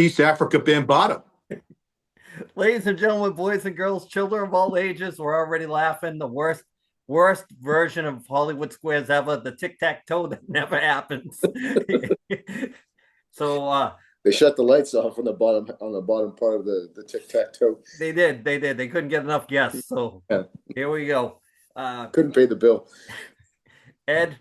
peace, Africa Bambaataa. Ladies and gentlemen, boys and girls, children of all ages, we're already laughing. The worst version of Hollywood Squares ever, the tic-tac-toe that never happens. So They shut the lights off on the bottom part of the tic-tac-toe. they did. They couldn't get enough guests. So Yeah. here we go. Couldn't pay the bill. Ed,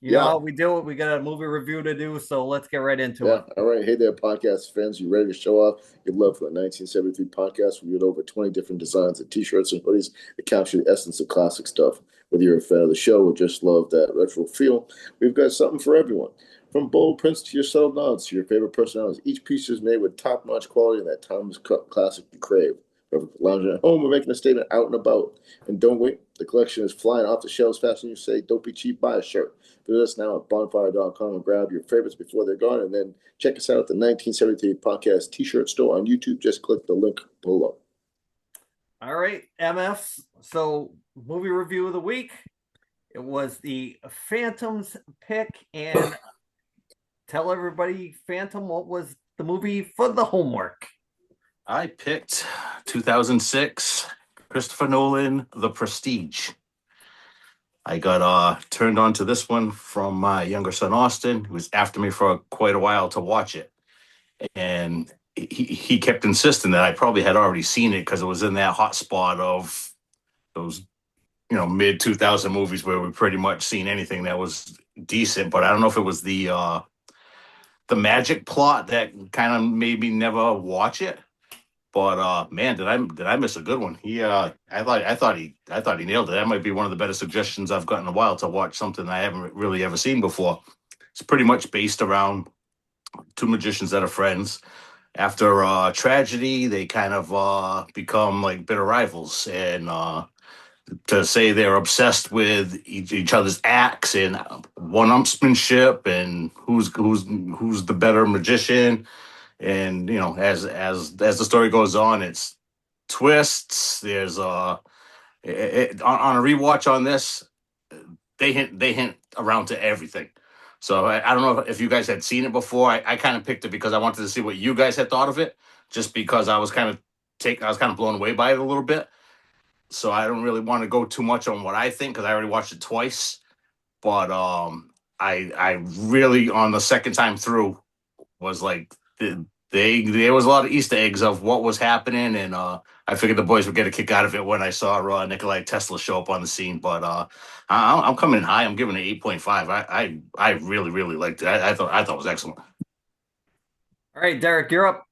you know how we do it. We got a movie review to do, so let's get right into it. All right. Hey there, podcast fans. You ready to show off your love for the 1973 podcast? We got over 20 different designs of t-shirts and hoodies that capture the essence of classic stuff. Whether you're a fan of the show or just love that retro feel, we've got something for everyone. From bold prints to your subtle nods to your favorite personalities, each piece is made with top-notch quality and that timeless classic you crave. Perfect for lounging at home or making a statement out and about. And don't wait, the collection is flying off the shelves faster than you say, don't be cheap, buy a shirt. Visit us now at bonfire.com and grab your favorites before they're gone. And then check us out at the 1973 Podcast t-shirt store on YouTube. Just click the link below. All right, MF. So, movie review of the week. It was the Phantom's pick. And tell everybody, Phantom, what was the movie for the homework? I picked 2006 Christopher Nolan, The Prestige. I got turned on to this one from my younger son, Austin, who was after me for quite a while to watch it. And he kept insisting that I probably had already seen it because it was in that hot spot of those, mid 2000 movies where we pretty much seen anything that was decent. But I don't know if it was the magic plot that kind of made me never watch it. But man, did I miss a good one? I thought he nailed it. That might be one of the better suggestions I've gotten in a while to watch something I haven't really ever seen before. It's pretty much based around two magicians that are friends. After a tragedy, they kind of become like bitter rivals, and to say they're obsessed with each other's acts and one-upsmanship and who's the better magician. And as the story goes on, it's twists. There's on a rewatch on this, they hint around to everything. So I don't know if you guys had seen it before. I kind of picked it because I wanted to see what you guys had thought of it, just because I was kind of blown away by it a little bit. So I don't really want to go too much on what I think because I already watched it twice. But I really, on the second time through, was like there was a lot of Easter eggs of what was happening, and I figured the boys would get a kick out of it when I saw Nikolai Tesla show up on the scene. But I'm coming in high. I'm giving it 8.5. I really, really liked it. I thought it was excellent. All right, Derek, you're up.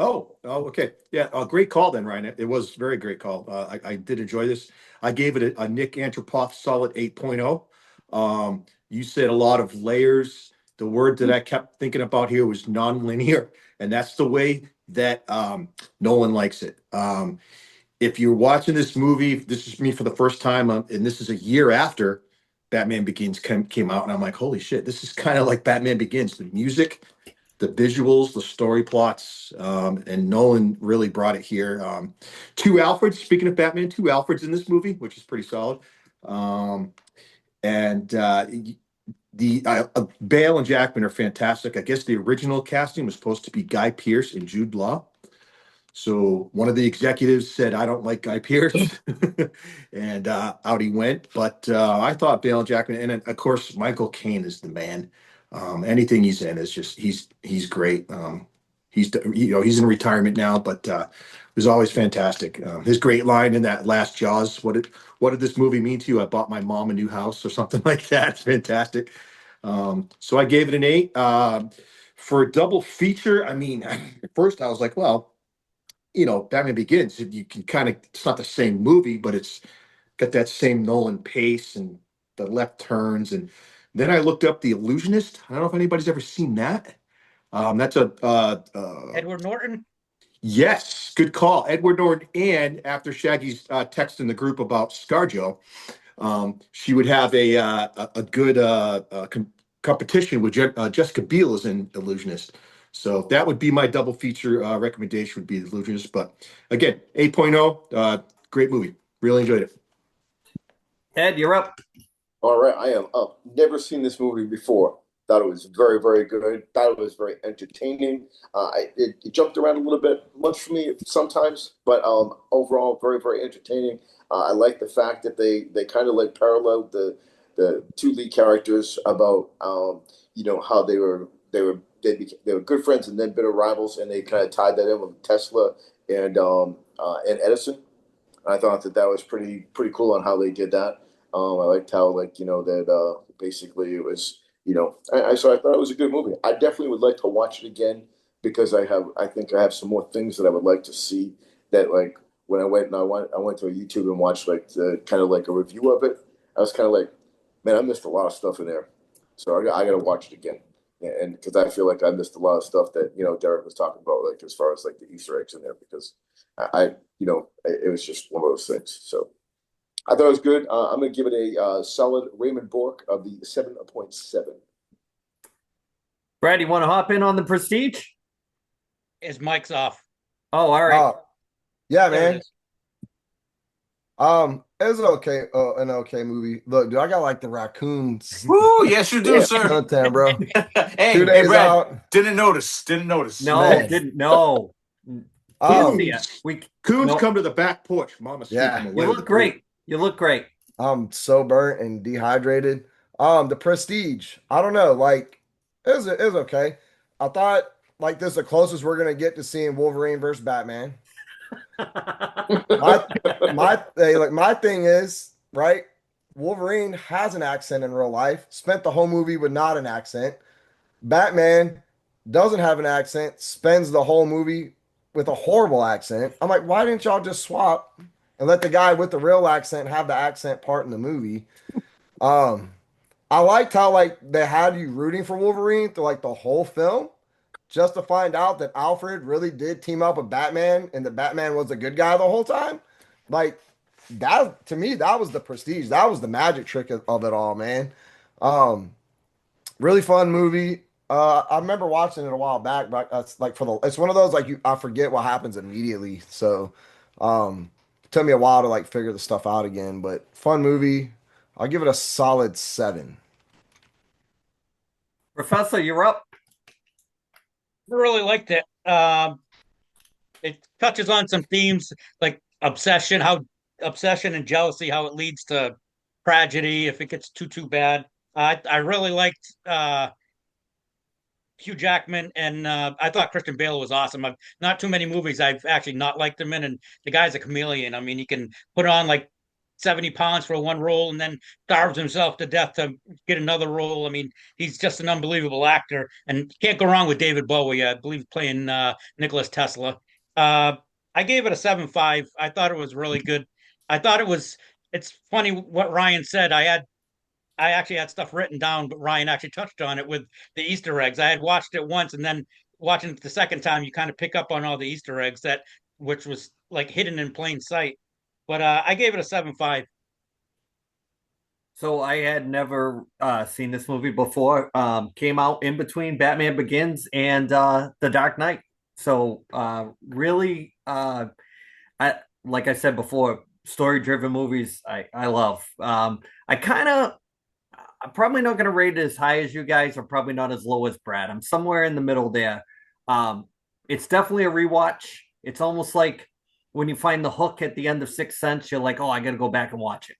Oh, okay. Yeah, great call then, Ryan. It was a very great call. I did enjoy this. I gave it a Nick Antropoff solid 8.0. You said a lot of layers. The word that I kept thinking about here was nonlinear, and that's the way that Nolan likes it. If you're watching this movie, this is me for the first time, and this is a year after Batman Begins came out, and I'm like, holy shit, this is kind of like Batman Begins. The music, the visuals, the story plots, and Nolan really brought it here. Two Alfreds, speaking of Batman, two Alfreds in this movie, which is pretty solid. Bale and Jackman are fantastic. I guess the original casting was supposed to be Guy Pearce and Jude Law. So one of the executives said, I don't like Guy Pearce, and out he went. But I thought Bale and Jackman, and of course, Michael Caine is the man. Anything he's in is just, he's great. He's in retirement now, but it was always fantastic. His great line in that last Jaws, what did this movie mean to you? I bought my mom a new house, or something like that. It's fantastic. So I gave it an 8. For a double feature, I mean, at first I was like, well, Batman Begins, you can kind of, it's not the same movie, but it's got that same Nolan pace and the left turns. And then I looked up The Illusionist. I don't know if anybody's ever seen that. That's Edward Norton. Yes, good call, Edward Norton. And after Shaggy's text in the group about ScarJo, she would have a good competition with Jessica Biel as an Illusionist. So that would be my double feature recommendation, would be The Illusionist. But again, 8.0, great movie. Really enjoyed it. Ed, you're up. All right, I am up. Never seen this movie before. Thought it was very, very good. Thought it was very entertaining. It jumped around a little bit much for me sometimes, but overall, very, very entertaining. I like the fact that they kind of like paralleled the two lead characters about how they were good friends and then bitter rivals, and they kind of tied that in with Tesla and Edison. I thought that was pretty cool on how they did that. I liked how that basically it was so I thought it was a good movie. I definitely would like to watch it again because I think I have some more things that I would like to see that like when I went to a YouTube and watched like the kind of like a review of it. I was kind of like, man, I missed a lot of stuff in there, so I got to watch it again. And because I feel like I missed a lot of stuff that Derek was talking about, like as far as like the Easter eggs in there, because it was just one of those things. So I thought it was good. I'm gonna give it a solid Raymond Bork of the 7.7. Brad, you want to hop in on the Prestige? His mic's off. Oh, all right. Yeah, There it man. is. It was an okay movie. Look, dude, I got like the raccoons. Woo, yes, you do, sir. Content, bro. Hey, 2 hey, days Brad, out. didn't notice. No, Man. didn't. No. Um, See ya. Coons Nope. come to the back porch. Mama, Yeah. You look great. You look great. I'm so burnt and dehydrated. The Prestige. I don't know. Like, it was okay. I thought like this is the closest we're gonna get to seeing Wolverine versus Batman. My thing is, right? Wolverine has an accent in real life. Spent the whole movie with not an accent. Batman doesn't have an accent. Spends the whole movie with a horrible accent. I'm like, why didn't y'all just swap and let the guy with the real accent have the accent part in the movie? I liked how like they had you rooting for Wolverine through like the whole film, just to find out that Alfred really did team up with Batman and that Batman was a good guy the whole time. Like that to me, that was the Prestige. That was the magic trick of it all, man. Really fun movie. I remember watching it a while back, but it's like it's one of those like I forget what happens immediately. So it took me a while to like figure the stuff out again. But fun movie. I'll give it a solid 7. Professor, you're up. I really liked it. It touches on some themes like obsession and jealousy, how it leads to tragedy if it gets too bad. I really liked Hugh Jackman, and I thought Christian Bale was awesome. Not too many movies I've actually not liked him in, and the guy's a chameleon. I mean, he can put on like 70 pounds for one role and then starves himself to death to get another role. I mean, he's just an unbelievable actor, and can't go wrong with David Bowie. I believe playing Nicholas Tesla. I gave it a 7.5. I thought it was really good. I thought it's funny what Ryan said. I actually had stuff written down, but Ryan actually touched on it with the Easter eggs. I had watched it once, and then watching it the second time, you kind of pick up on all the Easter eggs which was like hidden in plain sight. But I gave it a 7.5. So I had never seen this movie before. Came out in between Batman Begins and The Dark Knight. So really, I like I said before, story-driven movies I love. I'm probably not going to rate it as high as you guys, or probably not as low as Brad. I'm somewhere in the middle there. It's definitely a rewatch. It's almost like when you find the hook at the end of Sixth Sense, you're like, oh, I got to go back and watch it.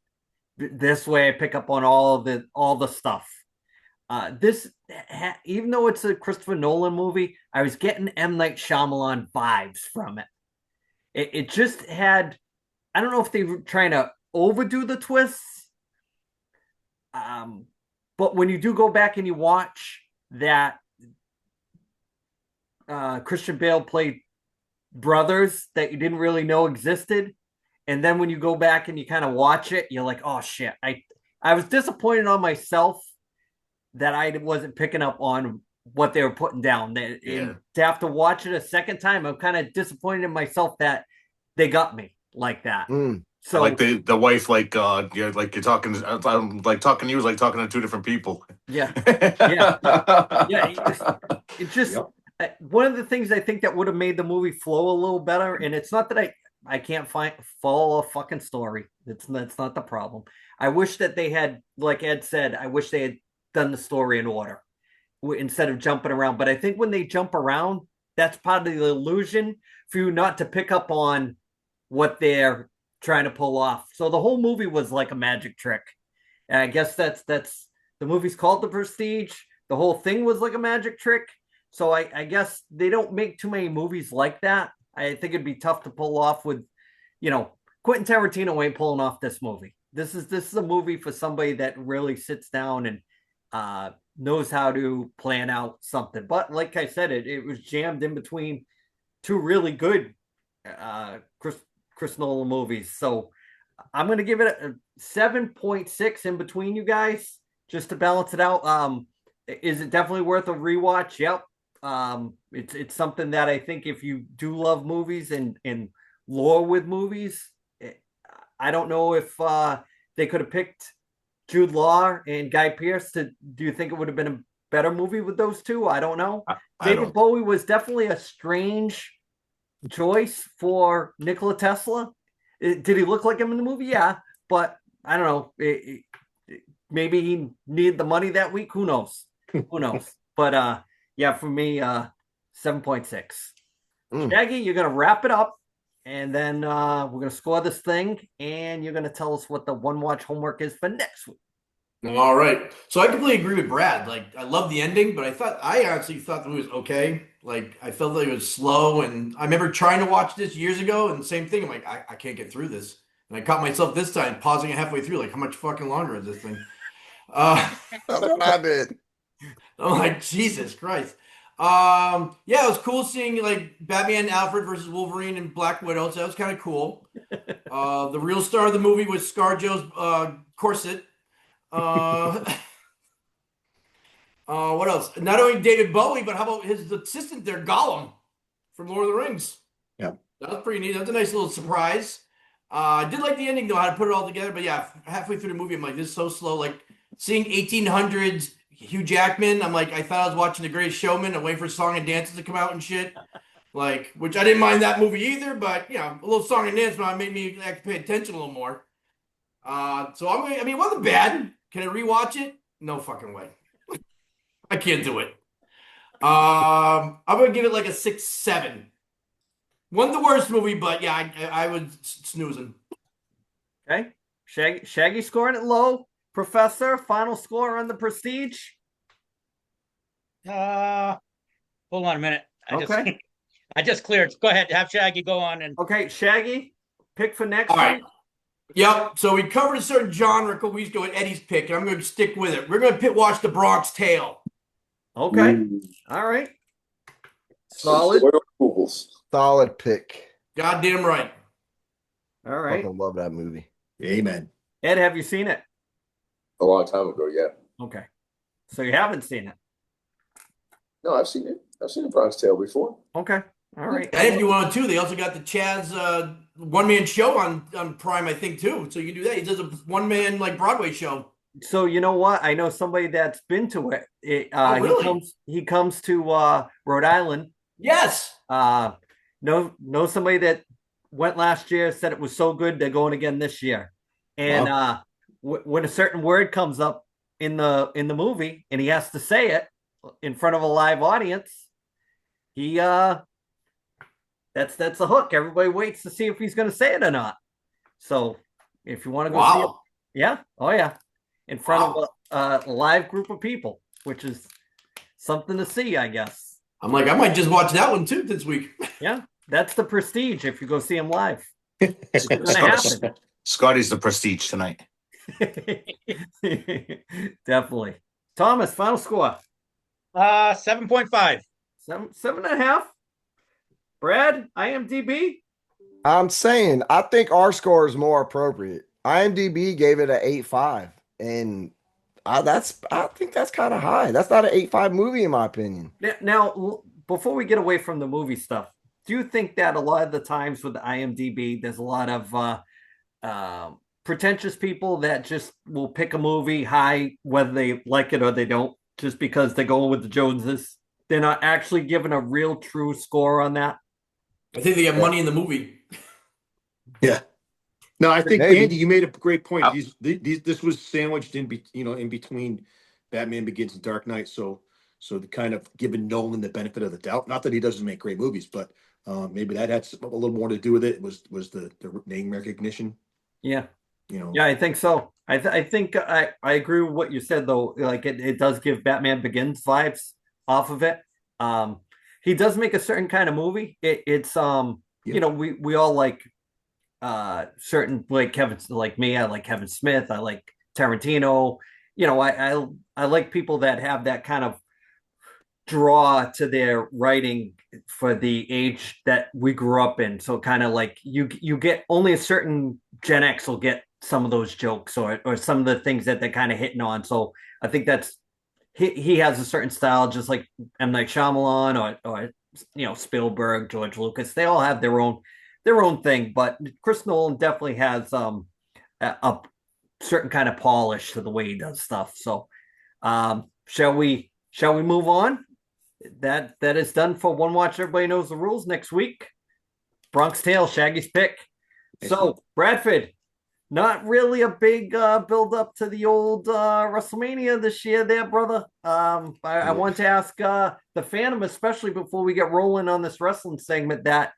This way I pick up on all the stuff. Even though it's a Christopher Nolan movie, I was getting M. Night Shyamalan vibes from it. It just had, I don't know if they were trying to overdo the twists. But when you do go back and you watch that Christian Bale played brothers that you didn't really know existed, and then when you go back and you kind of watch it, you're like, oh shit. I was disappointed on myself that I wasn't picking up on what they were putting down. And to have to watch it a second time, I'm kind of disappointed in myself that they got me like that. So like the wife, like like you're talking, like talking to you is like talking to two different people. Yeah. It just yep. One of the things I think that would have made the movie flow a little better, and it's not that I can't follow a fucking story. That's not the problem. I wish that they had, like Ed said, I wish they had done the story in order. instead of jumping around. But I think when they jump around, that's part of the illusion for you not to pick up on what they're trying to pull off. So the whole movie was like a magic trick. And I guess that's the movie's called The Prestige. The whole thing was like a magic trick. So I guess they don't make too many movies like that. I think it'd be tough to pull off with, Quentin Tarantino ain't pulling off this movie. This is a movie for somebody that really sits down and knows how to plan out something. But like I said, it was jammed in between two really good Chris Nolan movies. So I'm going to give it a 7.6 in between you guys just to balance it out. Is it definitely worth a rewatch? Yep. It's something that I think if you do love movies and lore with movies, I don't know if they could have picked Jude Law and Guy Pearce. Do you think it would have been a better movie with those two? I don't know. David Bowie was definitely a strange choice for Nikola Tesla. Did he look like him in the movie? Yeah, but I don't know. Maybe he needed the money that week. Who knows? Who knows? But yeah, for me, 7.6. Shaggy, you're gonna wrap it up, and then we're gonna score this thing, and you're gonna tell us what the one watch homework is for next week. All right. So I completely agree with Brad. Like, I love the ending, but I actually thought the movie was okay. Like, I felt like it was slow, and I remember trying to watch this years ago, and same thing. I'm like, I can't get through this. And I caught myself this time pausing it halfway through, like, how much fucking longer is this thing? That's what I did. I'm like, Jesus Christ. Yeah, it was cool seeing like Batman, Alfred versus Wolverine and Black Widow. So that was kind of cool. The real star of the movie was ScarJo's corset. What else? Not only David Bowie, but how about his assistant there, Gollum from Lord of the Rings? Yeah, that was pretty neat. That was a nice little surprise. I did like the ending though, how to put it all together. But yeah, halfway through the movie, I'm like, this is so slow. Like seeing 1800s Hugh Jackman, I'm like, I thought I was watching The Greatest Showman and waiting for Song and Dances to come out and shit. Like, which I didn't mind that movie either, but a little Song and Dance made me actually pay attention a little more. So it wasn't bad. Can I rewatch it? No fucking way. I can't do it. I'm gonna give it like a 6-7. Wasn't the worst movie, but yeah, I was snoozing. Okay, Shaggy scoring it low. Professor, final score on The Prestige. Hold on a minute. Okay. I just cleared. Go ahead. Have Shaggy go on and. Okay, Shaggy, pick for next All week. right. Yep. So we covered a certain genre a couple weeks ago with Eddie's pick, and I'm going to stick with it. We're going to watch The Bronx Tale. Okay. All right. Solid. Solid pick. Goddamn right. All right. I love that movie. Amen. Ed, have you seen it? A long time ago, yeah. Okay. So you haven't seen it. No, I've seen it. I've seen The Bronx Tale before. Okay. All right. And if you want to, they also got the Chaz one-man show on Prime, I think, too. So you can do that. He does a one-man like Broadway show. So you know what? I know somebody that's been to it. Really? He comes to Rhode Island. Yes. Know somebody that went last year, said it was so good they're going again this year. And when a certain word comes up in the movie and he has to say it in front of a live audience, he that's the hook. Everybody waits to see if he's going to say it or not. So if you want to go see it, yeah, oh yeah, in front of a live group of people, which is something to see, I guess. I'm like, I might just watch that one too this week. Yeah, that's The Prestige if you go see him live. It's going to happen. Scotty's The Prestige tonight. Definitely. Thomas, final score. 7.5. 7.5. Brad, IMDb. I'm saying I think our score is more appropriate. IMDb gave it an 8.5, and I think that's kind of high. That's not an 8.5 movie in my opinion. Now, before we get away from the movie stuff, do you think that a lot of the times with the IMDb, there's a lot of pretentious people that just will pick a movie high, whether they like it or they don't, just because they're going with the Joneses? They're not actually giving a real true score on that. I think they have money in the movie. Yeah. No, I think Maybe. Andy, you made a great point. This was sandwiched in between Batman Begins and Dark Knight, so So the kind of giving Nolan the benefit of the doubt. Not that he doesn't make great movies, but maybe that had a little more to do with it. Was the name recognition? Yeah. You know. Yeah, I think so. I think I agree with what you said though. Like it does give Batman Begins vibes off of it. He does make a certain kind of movie. It's you know, we all like certain, like like me, I like Kevin Smith, I like Tarantino. You know, I like people that have that kind of draw to their writing for the age that we grew up in. So kind of like you get only a certain Gen X will get some of those jokes or some of the things that they're kind of hitting on. So I think that's he has a certain style, just like M. Night Shyamalan or you know, Spielberg, George Lucas. They all have their own thing, but Chris Nolan definitely has a certain kind of polish to the way he does stuff. So shall we move on? That is done for One Watch. Everybody knows the rules. Next week, Bronx Tale, Shaggy's pick. So Bradford, not really a big build up to the old WrestleMania this year there, brother. I want to ask the Phantom, especially before we get rolling on this wrestling segment, that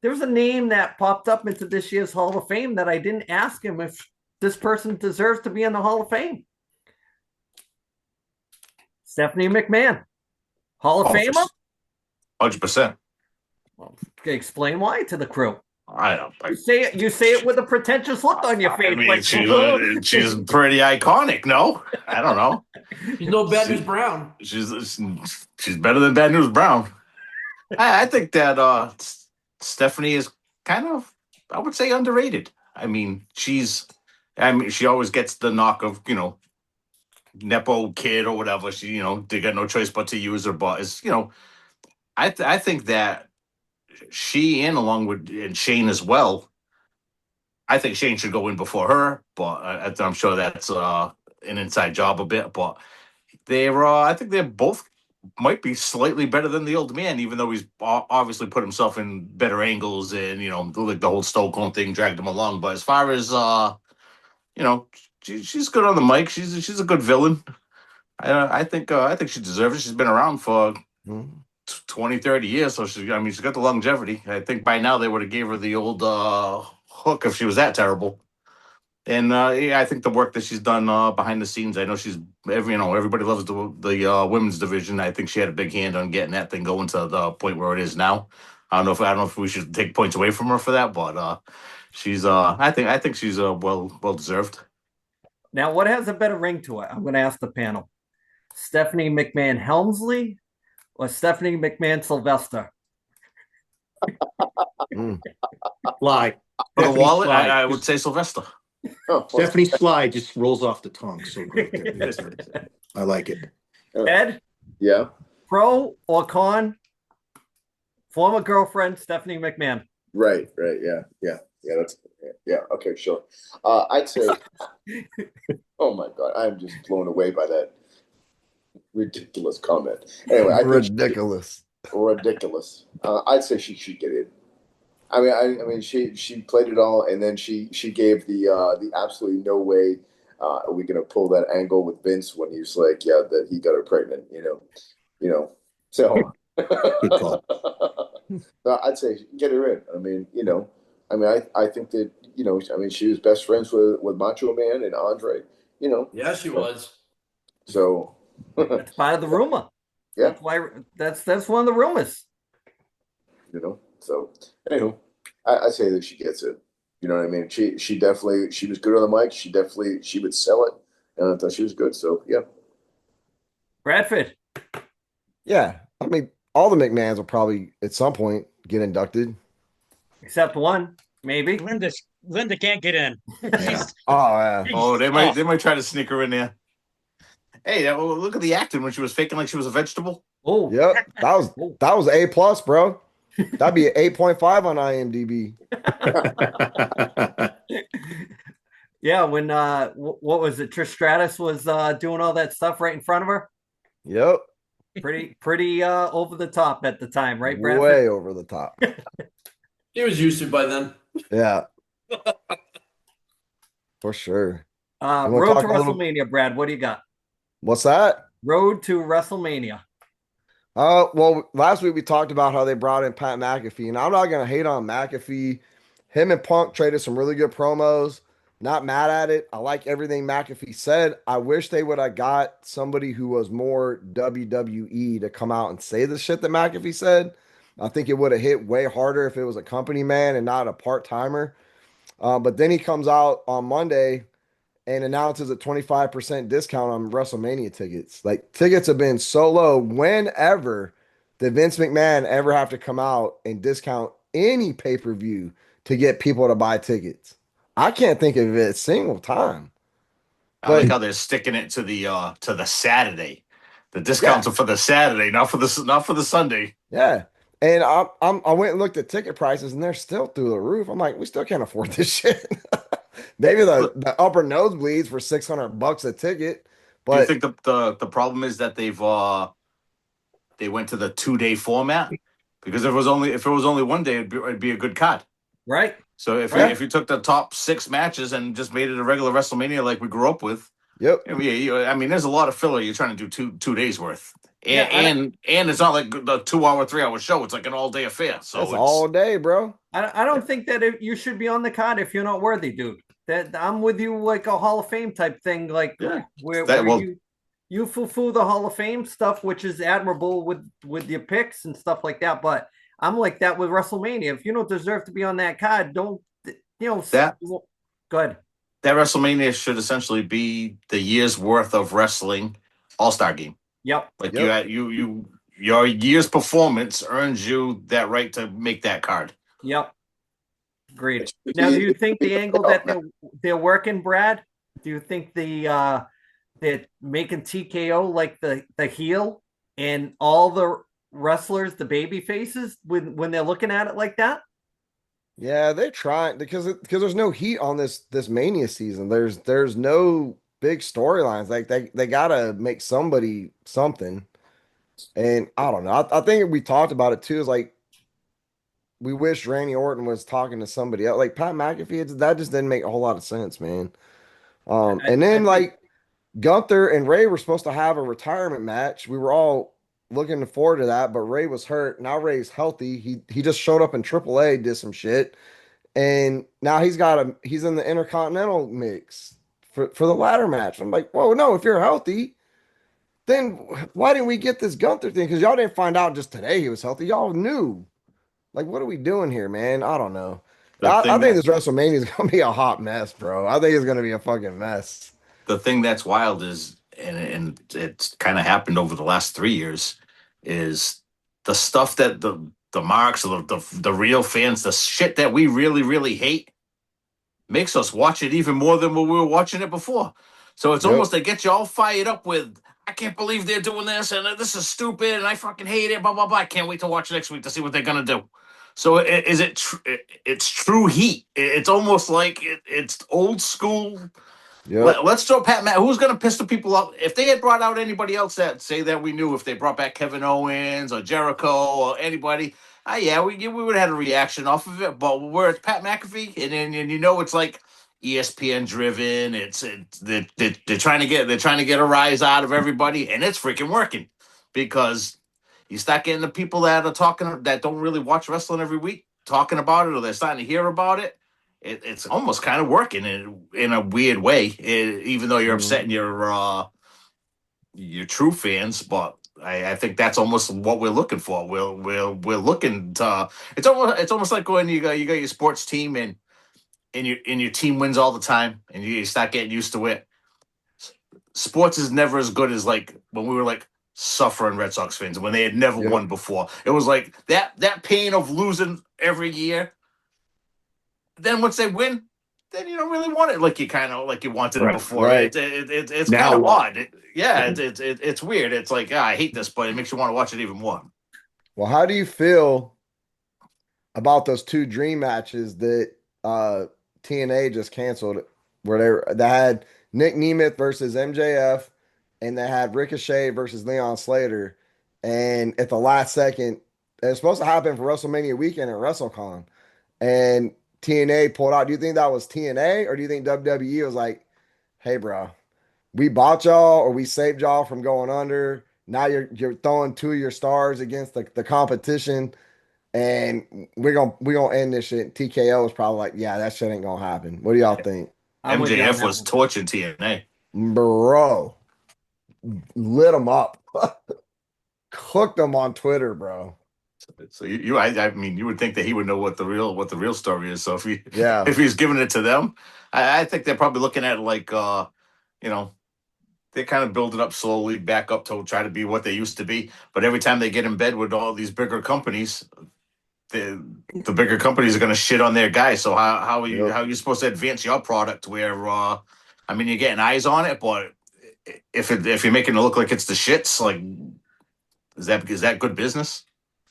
there's a name that popped up into this year's Hall of Fame that I didn't ask him if this person deserves to be in the Hall of Fame. Stephanie McMahon, Hall of Famer? 100%. Well, explain why to the crew. I don't. You say it with a pretentious look on your face. I mean, like, she's pretty iconic. No, I don't know. She's no Bad News Brown. She's better than Bad News Brown. I think that Stephanie is kind of, I would say, underrated. I mean, she always gets the knock of, you know, Nepo kid or whatever. She, you know, they got no choice but to use her. But it's, you know, I think that she, and along with Shane as well, I think Shane should go in before her. But I'm sure that's an inside job a bit. But I think they're both might be slightly better than the old man, even though he's obviously put himself in better angles and, you know, like the whole Stone Cold thing dragged him along. But as far as you know, she's good on the mic. She's a good villain. I think she deserves it. She's been around for 20, 30 years, so she's got the longevity. I think by now they would have gave her the old hook if she was that terrible. And I think the work that she's done behind the scenes, I know everybody loves the women's division. I think she had a big hand on getting that thing going to the point where it is now. I don't know if we should take points away from her for that, but she's I think she's well deserved. Now, what has a better ring to it? I'm going to ask the panel: Stephanie McMahon Helmsley or Stephanie McMahon Sylvester? Lie. For the wallet, I would say Sylvester. Stephanie Sly just rolls off the tongue so great. I like it. Ed? Yeah. Pro or con? Former girlfriend Stephanie McMahon. Right. Yeah. Okay, sure. I'd say. Oh my God, I'm just blown away by that ridiculous comment. Anyway, ridiculous. Ridiculous. I'd say she should get in. I mean, she played it all, and then she gave the absolutely no way are we gonna pull that angle with Vince when he was like, yeah, that he got her pregnant, you know. So Good call. I'd say get her in. I mean, I think that, she was best friends with Macho Man and Andre, Yeah, she was. So That's part of the rumor. Yeah. That's why that's one of the rumors. So anywho, I say that she gets it. You know what I mean? She was good on the mic. She would sell it, and I thought she was good. So yeah. Bradford. Yeah, I mean, all the McMahons will probably at some point get inducted. Except one, maybe. Linda can't get in. Yeah. Oh, They might try to sneak her in there. Hey, look at the acting when she was faking like she was a vegetable. Oh, yep. That was A+, bro. That'd be an 8.5 on IMDb. Yeah, when what was it? Trish Stratus was doing all that stuff right in front of her. Yep. Pretty over the top at the time, right, Bradford? Way over the top. He was used to it by then. Yeah. For sure. Road to WrestleMania, Brad. What do you got? What's that? Road to WrestleMania. Well, last week we talked about how they brought in Pat McAfee, and I'm not gonna hate on McAfee. Him and Punk traded some really good promos. Not mad at it. I like everything McAfee said. I wish they would have got somebody who was more WWE to come out and say the shit that McAfee said. I think it would have hit way harder if it was a company man and not a part timer. But then he comes out on Monday and announces a 25% discount on WrestleMania tickets. Like tickets have been so low. Whenever did Vince McMahon ever have to come out and discount any pay-per-view to get people to buy tickets? I can't think of it a single time. I like But how they're sticking it to the Saturday. The discounts are for the Saturday, not for the Sunday. yeah. And I went and looked at ticket prices and they're still through the roof. I'm like, we still can't afford this shit. Maybe the upper nosebleeds for $600 a ticket. Do you But think the problem is that they went to the 2-day format? Because if it was only one day, it'd be a good card. Right. So if Right. if you took the top 6 matches and just made it a regular WrestleMania like we grew up with, yep. I mean, there's a lot of filler you're trying to do two days worth, Yeah, and it's not like the 2 hour, 3 hour show. It's like an all day affair. So That's it's all day, bro. I don't think that you should be on the card if you're not worthy, dude. That I'm with you, like a Hall of Fame type thing, like Yeah. where That- well- you fulfill the Hall of Fame stuff, which is admirable with your picks and stuff like that. But I'm like that with WrestleMania. If you don't deserve to be on that card, don't That- good. that WrestleMania should essentially be the year's worth of wrestling all-star game. Yep. Like Yep. your year's performance earns you that right to make that card. Yep. Agreed. Now, do you think the angle that they're working, Brad? Do you think they're making TKO like the heel and all the wrestlers, the baby faces, when they're looking at it like that? Yeah, they're trying because there's no heat on this Mania season. There's no big storylines. Like they gotta make somebody something. And I don't know. I think we talked about it too. Is like we wish Randy Orton was talking to somebody else. Like Pat McAfee, that just didn't make a whole lot of sense, man. And then like Gunther and Ray were supposed to have a retirement match. We were all looking forward to that, but Ray was hurt. Now Ray's healthy. He just showed up in AAA, did some shit, and now he's in the Intercontinental mix for the ladder match. I'm like, whoa, no, if you're healthy, then why didn't we get this Gunther thing? Because y'all didn't find out just today he was healthy. Y'all knew. Like, what are we doing here, man? I don't know. I think this WrestleMania is gonna be a hot mess, bro. I think it's gonna be a fucking mess. The thing that's wild is, and it's kind of happened over the last 3 years, is the stuff that the marks, the real fans, the shit that we really, really hate, makes us watch it even more than when we were watching it before. So it's almost they get you all fired up with, I can't believe they're doing this, and this is stupid, and I fucking hate it, blah, blah, blah. I can't wait to watch next week to see what they're going to do. So it's true heat. It's almost like it's old school. Yep. Let's throw Pat Matt. Who's going to piss the people off? If they had brought out anybody else that say that we knew, if they brought back Kevin Owens or Jericho or anybody, yeah, we would have had a reaction off of it. But where it's Pat McAfee, and it's like ESPN driven. They're trying to get a rise out of everybody, and it's freaking working because you start getting the people that are talking that don't really watch wrestling every week talking about it, or they're starting to hear about it. It's almost kind of working in a weird way, even though you're upsetting your true fans. But I think that's almost what we're looking for. We're looking to. It's almost like when you got your sports team and your team wins all the time, and you start getting used to it. Sports is never as good as like when we were like suffering Red Sox fans when they had never won before. It was like that pain of losing every year. Then once they win, then you don't really want it like you wanted it before. Right. It's kind of odd. It's weird. It's like I hate this, but it makes you want to watch it even more. Well, how do you feel about those two dream matches that TNA just canceled, where they had Nick Nemeth versus MJF, and they had Ricochet versus Leon Slater, and at the last second, it was supposed to happen for WrestleMania weekend at WrestleCon, and TNA pulled out. Do you think that was TNA, or do you think WWE was like, "Hey, bro, we bought y'all, or we saved y'all from going under. Now you're throwing two of your stars against the competition, and we're gonna end this shit. TKO is probably like, yeah, that shit ain't gonna happen. What do y'all think? I'm with you on MJF that was one. torching TNA. Bro, lit them up. Cooked them on Twitter, bro. So I mean, you would think that he would know what the real story is. So Yeah. if he's giving it to them, I think they're probably looking at it like, they kind of build it up slowly, back up to try to be what they used to be. But every time they get in bed with all these bigger companies, the bigger companies are going to shit on their guys. So how are you supposed to advance your product? Where I mean, you're getting eyes on it, but if you're making it look like it's the shits, like is that good business?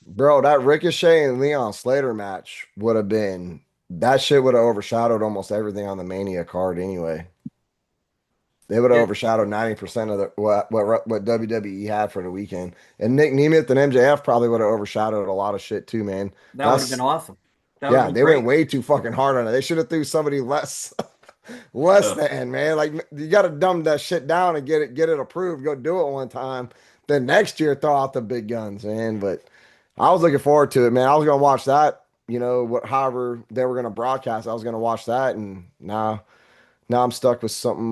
Bro, that Ricochet and Leon Slater match would have been that shit would have overshadowed almost everything on the Mania card anyway. They would have Yeah. overshadowed 90% of what WWE had for the weekend. And Nick Nemeth and MJF probably would have overshadowed a lot of shit too, man. That would have been awesome. That would Yeah, have been they great. went way too fucking hard on it. They should have threw somebody less than, man. Like you got to dumb that shit down and get it approved. Go do it one time. Then next year throw out the big guns, man. But I was looking forward to it, man. I was gonna watch that. However they were gonna broadcast, I was gonna watch that, and now I'm stuck with something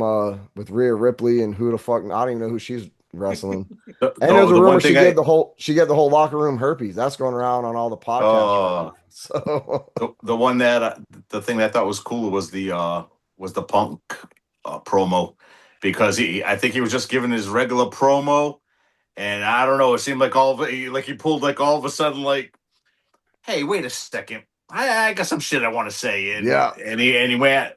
with Rhea Ripley and who the fuck I don't even know who she's wrestling. And there's a rumor she gave the whole locker room herpes. That's going around on all the podcasts. So the thing that I thought was cool was the Punk promo, because I think he was just giving his regular promo, and I don't know, it seemed like he pulled like all of a sudden like, hey, wait a second, I got some shit I want to say, and he went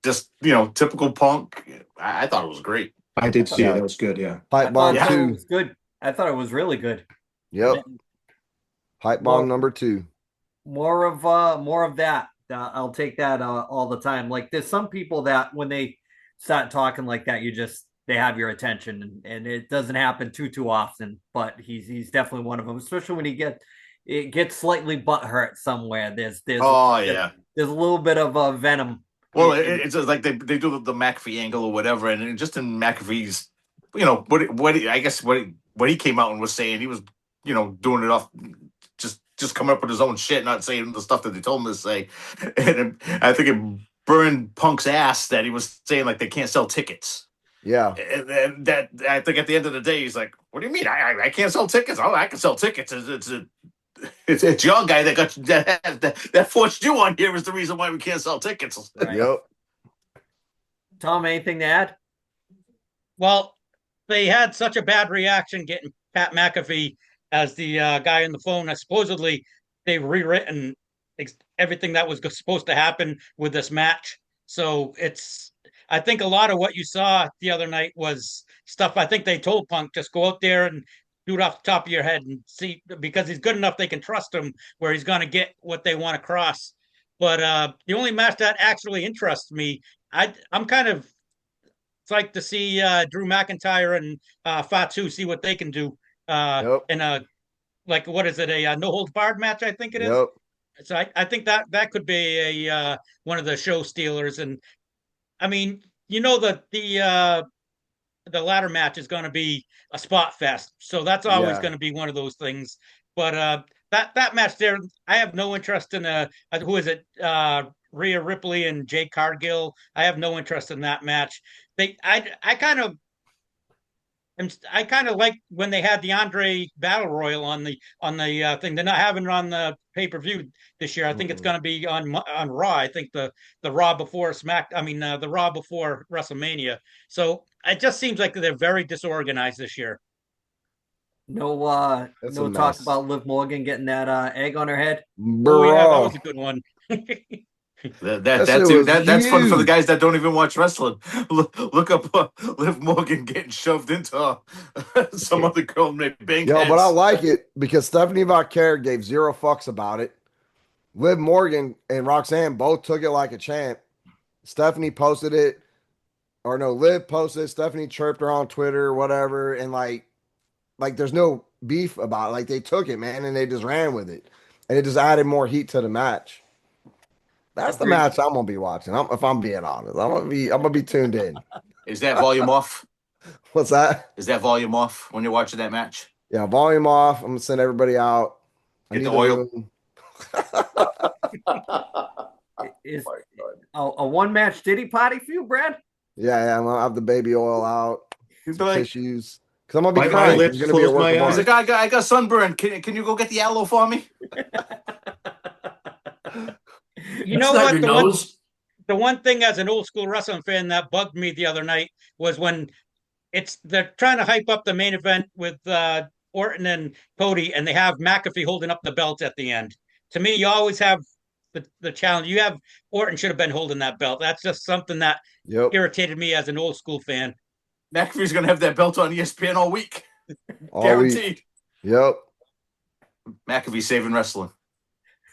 just typical Punk. I thought it was great. I did see it. It was good. Yeah. Hype bomb It 2. was good. I thought it was really good. Yep. Hype bomb number 2. More of that. I'll take that all the time. Like there's some people that when they start talking like that, they have your attention, and it doesn't happen too often. But he's definitely one of them, especially when it gets slightly butthurt somewhere. There's there's a little bit of venom. Well, it's just like they do the McAfee angle or whatever, and just in McAfee's, what he came out and was saying, he was doing it off just coming up with his own shit, not saying the stuff that they told him to say. And I think it burned Punk's ass that he was saying like they can't sell tickets. Yeah, and that I think at the end of the day he's like, "What do you mean? I can't sell tickets? Oh, I can sell tickets. It's your guy that forced you on here is the reason why we can't sell tickets." Right. Yep. Tom, anything to add? Well, they had such a bad reaction getting Pat McAfee as the guy on the phone. Supposedly, they've rewritten everything that was supposed to happen with this match. So I think a lot of what you saw the other night was stuff I think they told Punk, just go out there and do it off the top of your head and see, because he's good enough they can trust him where he's going to get what they want across. But the only match that actually interests me, I'm kind of psyched to see Drew McIntyre and Fatu see what they can do in a, like, what is it, a no holds barred match, I think it is. Yep. So I think that could be a one of the show stealers. And I mean, the ladder match is going to be a spot fest, so that's always going to be one of those things. But that match there, I have no interest in. Who is it? Rhea Ripley and Jade Cargill. I have no interest in that match. I kind of like when they had the Andre Battle Royal on the thing. They're not having it on the pay-per-view this year. I think it's going to be on Raw. I think the Raw before the Raw before WrestleMania. So it just seems like they're very disorganized this year. No talk about Liv Morgan getting that egg on her head. Bro. Oh yeah, that was a good one. That's fun for the guys that don't even watch wrestling. Look up Liv Morgan getting shoved into some other girl named Bang. Yo, but I like it because Stephanie McMahon gave zero fucks about it. Liv Morgan and Roxanne both took it like a champ. Stephanie posted it, or no, Liv posted it. Stephanie chirped her on Twitter or whatever, and like there's no beef about it. Like they took it, man, and they just ran with it, and it just added more heat to the match. That's the match I'm gonna be watching. If I'm being honest, I'm gonna be tuned in. Is that volume off? What's that? Is that volume off when you're watching that match? Yeah, volume off. I'm gonna send everybody out. I Get need the a oil. room. Is My God. a one match Diddy potty for you, Brad? Yeah, I'm gonna have the baby oil out, He's some like, tissues. Because I'm gonna be My crying. eyelids, It's gonna be a close work my of eyes. he's art. like, I got sunburn. Can you go get the aloe for me? You That's know not what? your The nose. one thing as an old school wrestling fan that bugged me the other night was when they're trying to hype up the main event with Orton and Cody, and they have McAfee holding up the belt at the end. To me, you always have the challenge. You have Orton should have been holding that belt. That's just something that Yep. irritated me as an old school fan. McAfee's gonna have that belt on ESPN all week, All week. guaranteed. Yep. McAfee saving wrestling.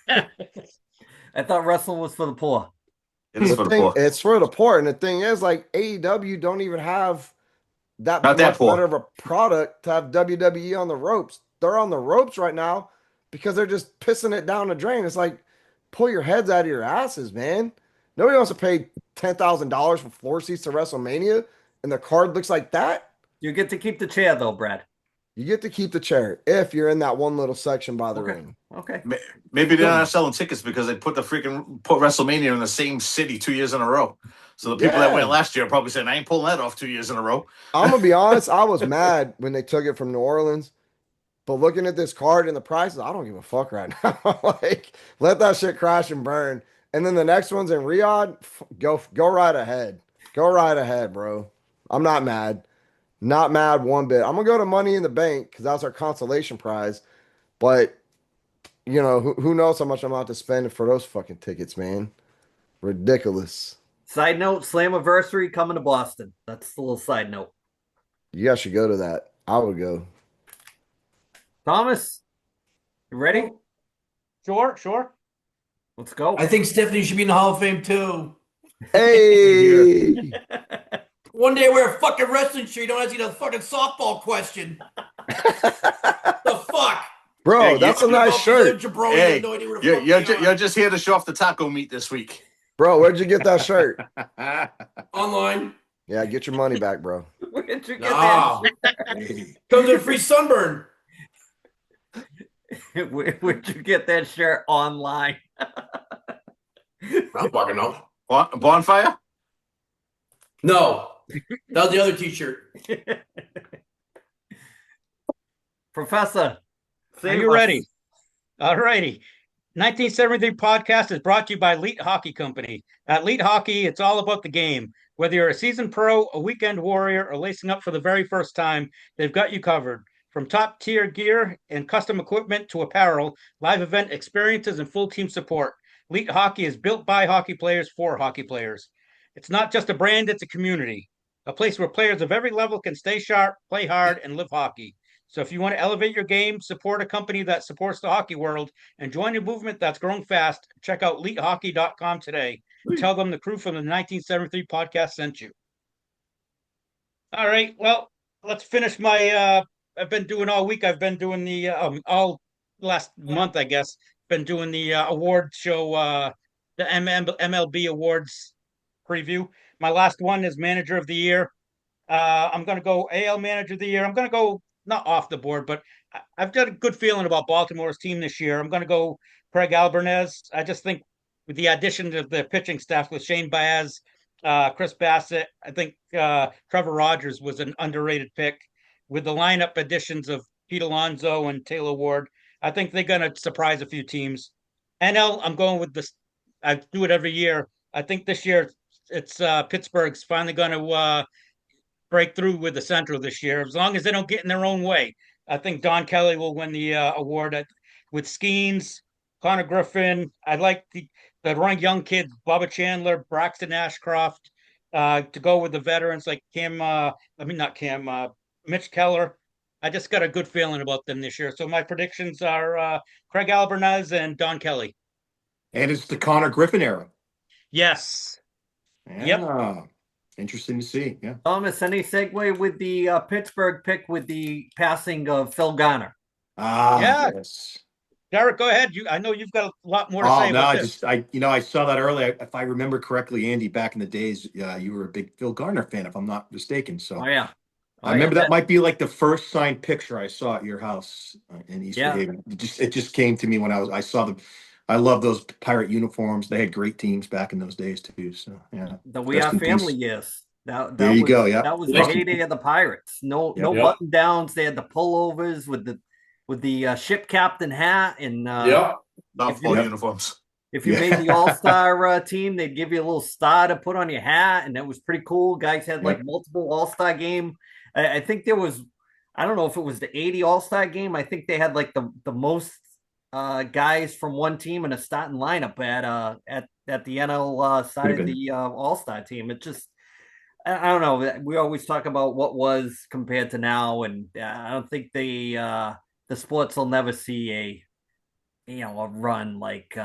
I thought wrestling was for the poor. It is The for the thing, poor. it's for the poor. And the thing is, like, AEW don't even have that Not that much poor. better of a product to have WWE on the ropes. They're on the ropes right now because they're just pissing it down the drain. It's like, pull your heads out of your asses, man. Nobody wants to pay $10,000 for floor seats to WrestleMania, and the card looks like that. You get to keep the chair though, Brad. You get to keep the chair if you're in that one little section by the Okay. ring. Okay. Maybe they're not selling tickets because they put WrestleMania in the same city 2 years in a row. So the people that Yeah. went last year are probably saying, I ain't pulling that off 2 years in a row. I'm gonna be honest, I was mad when they took it from New Orleans. But looking at this card and the prices, I don't give a fuck right now. Like, let that shit crash and burn. And then the next one's in Riyadh. Go right ahead. Go right ahead, bro. I'm not mad. Not mad one bit. I'm gonna go to Money in the Bank because that's our consolation prize. But you know, who knows how much I'm about to spend for those fucking tickets, man. Ridiculous. Side note, Slammiversary coming to Boston. That's a little side note. You guys should go to that. I would go. Thomas, you ready? Sure. Let's go. I think Stephanie should be in the Hall of Fame too. Hey. One day I wear a fucking wrestling shirt. You don't ask me the fucking softball question. The fuck? Bro, Hey, that's a you- nice shirt. Jabroni, Hey, I have no idea where the fuck you're, they are. you're just here to show off the taco meat this week. Bro, where'd you get that shirt? Online. Yeah, get your money back, bro. Where'd you get No. that? Comes with a free sunburn. Where'd you get that shirt online? I'm fucking know. Bonfire? No. That was the other t-shirt. Professor, Are you ready? All righty. 1973 podcast is brought to you by Elite Hockey Company. At Elite Hockey, it's all about the game. Whether you're a seasoned pro, a weekend warrior, or lacing up for the very first time, they've got you covered. From top tier gear and custom equipment to apparel, live event experiences, and full team support, Elite Hockey is built by hockey players for hockey players. It's not just a brand, it's a community, a place where players of every level can stay sharp, play hard, and live hockey. So if you want to elevate your game, support a company that supports the hockey world, and join a movement that's growing fast, check out elitehockey.com today. Tell them the crew from the 1973 podcast sent you. All right. Well, let's finish my I've been doing all week. I've been doing the all last month, I guess. Been doing the award show, the MLB awards preview. My last one is manager of the year. I'm going to go AL manager of the year. I'm going to go not off the board, but I've got a good feeling about Baltimore's team this year. I'm going to go Craig Alvarez. I just think with the addition of the pitching staff with Shane Baez, Chris Bassett, I think Trevor Rogers was an underrated pick. With the lineup additions of Pete Alonso and Taylor Ward, I think they're going to surprise a few teams. NL, I'm going with this. I do it every year. I think this year it's Pittsburgh's finally going to break through with the Central this year, as long as they don't get in their own way. I think Don Kelly will win the award with Skeens, Connor Griffin. I like the young kids, Bubba Chandler, Braxton Ashcroft, to go with the veterans like Mitch Keller. I just got a good feeling about them this year. So my predictions are Craig Alvarez and Don Kelly. And it's the Connor Griffin era. Yes. Yeah. Interesting to see. Yeah. Thomas, any segue with the Pittsburgh pick with the passing of Phil Garner? Yeah. Yes. Derek, go ahead. I know you've got a lot more to Oh say no, about this. I saw that earlier. If I remember correctly, Andy, back in the days, you were a big Phil Garner fan, if I'm not mistaken. So Oh yeah. I remember that might be like the first signed picture I saw at your house in East Yeah. Haven. It just came to me when I saw them. I love those pirate uniforms. They had great teams back in those days too. So yeah, The We rest Are in Family peace. years. That There you was go. Yeah, that was the Rest in heyday of the Pirates. No Yep. Yep. button downs. They had the pullovers with the ship captain hat, and Yep. Softball Yep. uniforms. if you Yeah. made the All-Star team, they'd give you a little star to put on your hat, and that was pretty cool. Guys had like Yep. multiple All-Star game. I think there was, I don't know if it was the 80 All-Star game. I think they had like the most guys from one team in a starting lineup at the NL side Could've of been. the All-Star team. It just, I don't know. We always talk about what was compared to now, and I don't think the sports will never see a run like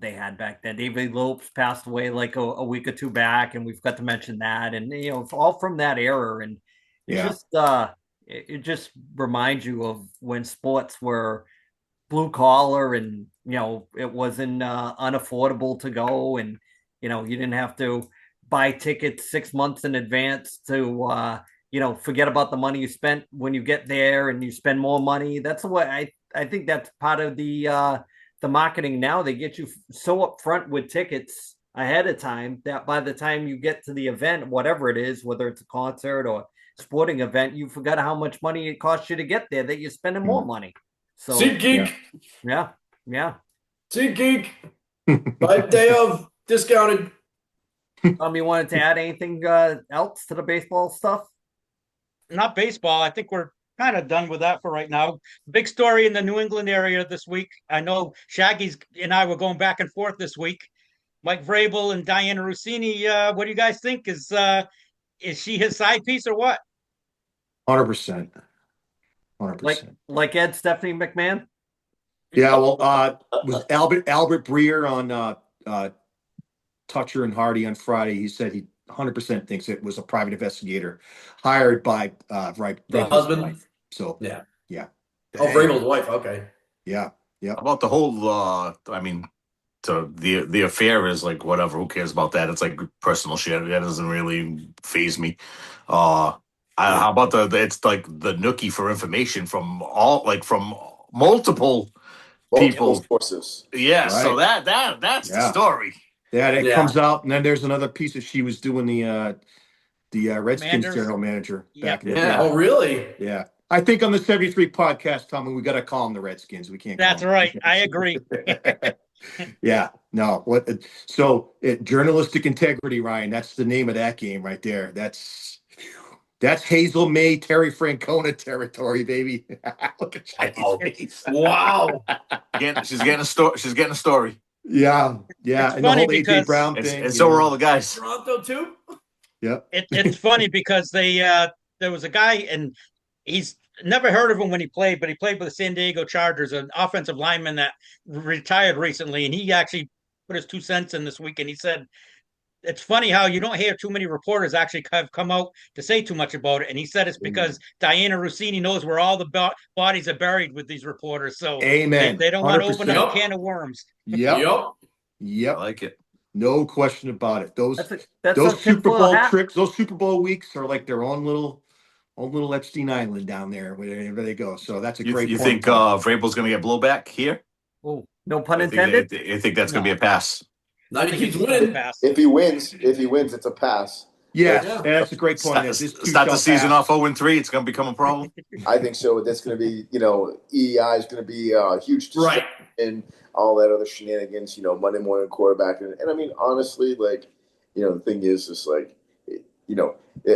they had back then. David Lopes passed away like a week or two back, and we've got to mention that, and it's all from that era, and it Yeah. just it just reminds you of when sports were blue collar, and it wasn't unaffordable to go, and you didn't have to buy tickets 6 months in advance to forget about the money you spent when you get there, and you spend more money. That's what I think that's part of the marketing now. They get you so upfront with tickets ahead of time that by the time you get to the event, whatever it is, whether it's a concert or sporting event, you forgot how much money it costs you to get there, that you're spending more money. So SeatGeek. yeah. SeatGeek. 5 day of discounted. You wanted to add anything else to the baseball stuff? Not baseball. I think we're kind of done with that for right now. Big story in the New England area this week. I know Shaggy's and I were going back and forth this week. Mike Vrabel and Diana Rossini. What do you guys think? Is she his side piece or what? 100%. 100%. Like Ed, Stephanie McMahon. Yeah. Well, was Albert Breer on Toucher and Hardy on Friday? He said he 100% thinks it was a private investigator hired by The husband? wife. So Yeah. yeah. Oh, Vrabel's wife. Okay. Yeah. Yeah. About the whole, so the affair is like whatever. Who cares about that? It's like personal shit. That doesn't really faze me. How about it's like the nookie for information from multiple people. Sources. Yeah. Right. So that's the Yeah. story. Yeah, it Yeah. comes out, and then there's another piece that she was doing the Redskins Commanders. general manager back in the day. Yeah. Oh, really? Yeah. I think on the 73 podcast, Tommy, we got to call them the Redskins. We can't. Call That's them. right. I agree. Yeah. No. What? So journalistic integrity, Ryan. That's the name of that game right there. That's Hazel May, Terry Francona territory, baby. Look at Chinese face. Wow. She's getting a story. Yeah. Yeah. It's And the funny whole AJ because- Brown And, thing. and so are all the guys. Toronto too? Yep. It's funny because there was a guy, and he's never heard of him when he played, but he played with the San Diego Chargers, an offensive lineman that retired recently, and he actually put his 2 cents in this week, and he said it's funny how you don't hear too many reporters actually have come out to say too much about it, and he said it's because Diana Rossini knows where all the bodies are buried with these reporters, so Amen. they don't want to open up 100%. a can of worms. Yep. I Yep. like it. No question about it. Those That's those a Super tinfoil Bowl hat. trips, those Super Bowl weeks are like their own little Epstein Island down there wherever they go. So that's a You great you point. think Vrabel's going to get blowback here? Oh, no pun I think, intended. I think that's going to be a pass. Now he keeps It's a winning. pass. If he wins, it's a pass. Yes, Yeah. that's a great point. Start the season off 0-3. It's going to become a problem. I think so. That's going to be, EEI is going to be a huge Right. and all that other shenanigans, Monday morning quarterback. And I mean, honestly, like, the thing is just like,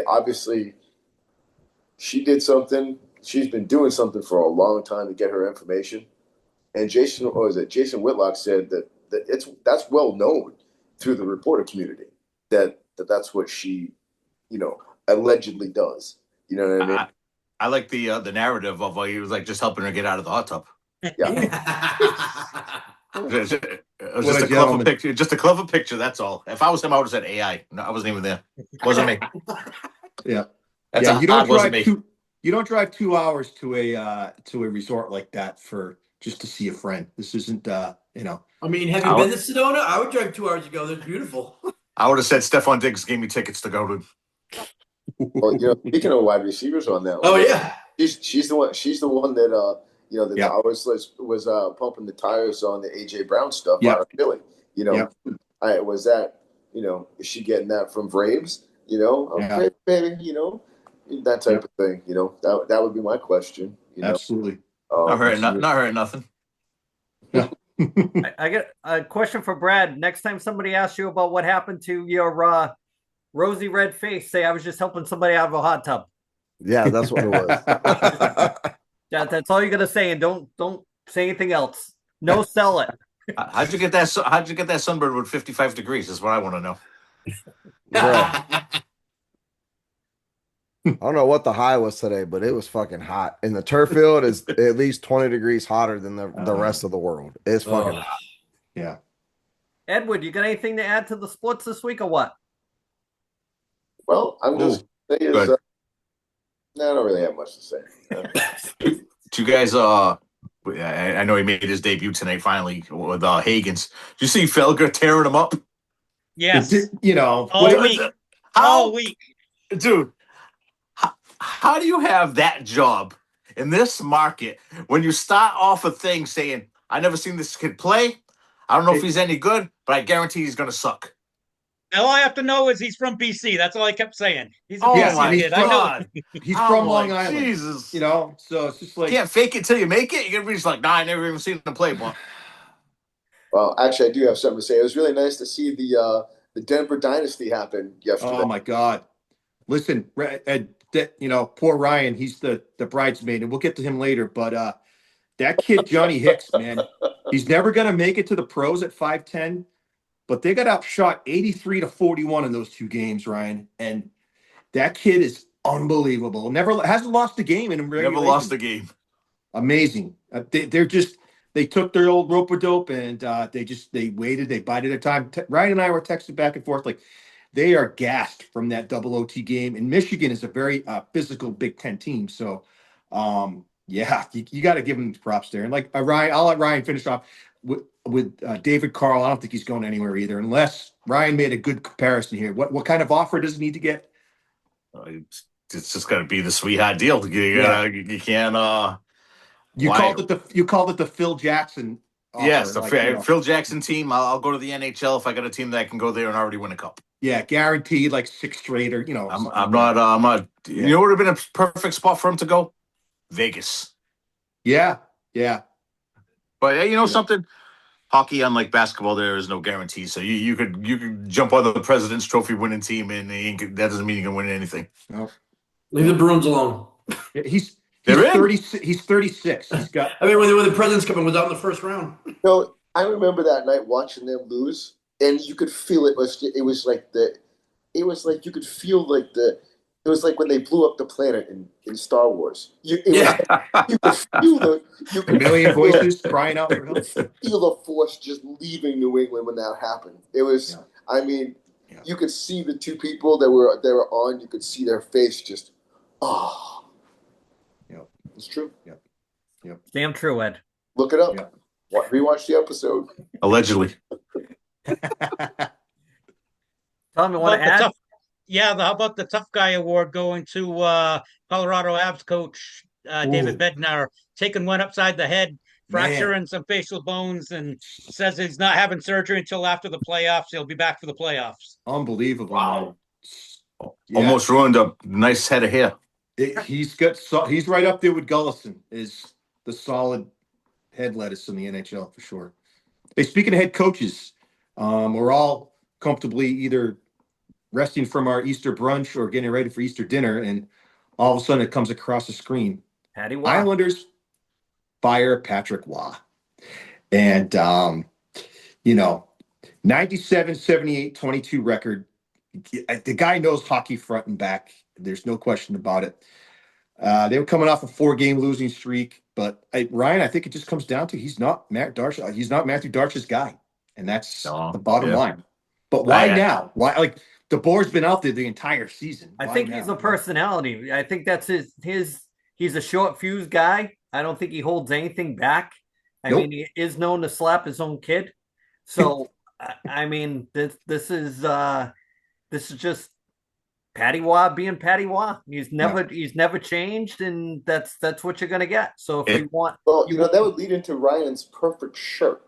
obviously she did something. She's been doing something for a long time to get her information. And Jason Whitlock said that's well known through the reporter community that's what she, allegedly does. You know what I mean? I like the narrative of he was like just helping her get out of the hot tub. Yeah. It was What just a a clever gentleman. picture. Just a clever picture. That's all. If I was him, I would have said AI. No, I wasn't even there. Wasn't me. Yeah. That's Yeah, a you don't wasn't drive me. you don't drive 2 hours to a resort like that for just to see a friend. This isn't I mean, have you been to Sedona? I would drive 2 hours to go. They're beautiful. I would have said Stephon Diggs gave me tickets to go to. Well, speaking of wide receivers on that one, Oh yeah. she's the one. She's the one that that Yeah. I was pumping the tires on the AJ Brown stuff Yeah. out of Philly. I was that. Is she getting that from Braves? Okay, baby. That type of thing. That would be my question. Absolutely. Not hurt nothing. Yeah. I get a question for Brad. Next time somebody asks you about what happened to your rosy red face, say I was just helping somebody out of a hot tub. Yeah, that's what it was. That's all you're gonna say, and don't say anything else. No, sell it. How'd you get that? How'd you get that sunburn with 55 degrees? Is what I want to know. I don't know what the high was today, but it was fucking hot. And the turf field is at least 20 degrees hotter than the rest of the world. It's fucking hot. Yeah. Edward, you got anything to add to the splits this week or what? Well, I'm just saying is, Good. no, I don't really have much to say. Do you guys? I know he made his debut tonight finally with Hagens. Did you see Felger tearing him up? Yes. Oh, All week. Dude, how do you have that job in this market when you start off a thing saying, I never seen this kid play. I don't know if he's any good, but I guarantee he's going to suck. All I have to know is he's from BC. That's all I kept saying. He's a Oh BC my kid. God. He's from Long like, Island. Jesus. So it's just like, You can't fake it till you make it. You're going to be just like, nah, I never even seen him play. But Well, actually, I do have something to say. It was really nice to see the Denver dynasty happen yesterday. oh my God. Listen, poor Ryan, he's the bridesmaid, and we'll get to him later. But that kid, Johnny Hicks, man, he's never going to make it to the pros at 5'10", but they got outshot 83-41 in those two games, Ryan. And that kid is unbelievable. Hasn't lost a game in regulation. never lost a game. Amazing. They took their old rope-a-dope and they waited, they bided their time. Ryan and I were texting back and forth like they are gassed from that double OT game. And Michigan is a very physical Big Ten team. So, yeah, you got to give them props there. And like Ryan, I'll let Ryan finish off with David Carl. I don't think he's going anywhere either, unless Ryan made a good comparison here. What kind of offer does he need to get? It's just got to be the sweetheart deal. You can't. You called it the Phil Jackson offer. Yes, the Phil Jackson team. I'll go to the NHL if I got a team that can go there and already win a cup. Yeah, guaranteed like 6 straight or I'm not. You know what would have been a perfect spot for him to go? Vegas. Yeah. But something. Hockey, unlike basketball, there is no guarantee. So you could jump on the President's Trophy winning team, and that doesn't mean you can win anything. No. Leave the Bruins alone. Yeah, he's 36. He's 36. He's got. I mean, when the Presidents coming was out in the first round. I remember that night watching them lose, and you could feel it. It was like you could feel like it was like when they blew up the planet in Star Wars. You could feel A million voices crying out for help. Feel the force just leaving New England when that happened. It was. Yeah. I mean, you could see the two people that were on. You could see their face just. Oh. Yep. It's true. Yep. Damn true, Ed. Look it up. Yep. Rewatch the episode. Allegedly. Tom, you want to add? How about the tough guy award going to Colorado Avs coach David Bednar, taking one upside the head, fracturing some facial bones, and says he's not having surgery until after the playoffs. He'll be back for the playoffs. Unbelievable. Wow. Yeah. Almost ruined a nice head of hair. He's right up there with Gullison, is the solid head lettuce in the NHL for sure. Hey, speaking of head coaches, we're all comfortably either resting from our Easter brunch or getting ready for Easter dinner, and all of a sudden it comes across the screen. Patty Waugh. Islanders fire Patrick Waugh. And, 97, 78, 22 record. The guy knows hockey front and back. There's no question about it. They were coming off a 4-game losing streak, but Ryan, I think it just comes down to he's not Matt Darch. He's not Matthew Darch's guy, and that's the bottom line. But why now? Why the board's been out there the entire season? I think he's a personality. I think that's his. He's a short fuse guy. I don't think he holds anything back. I mean, he is known to slap his own kid. So, I mean, this is just Patty Wah being Patty Wah. He's never changed, and that's what you're gonna get. So if you want, well, that would lead into Ryan's perfect shirt.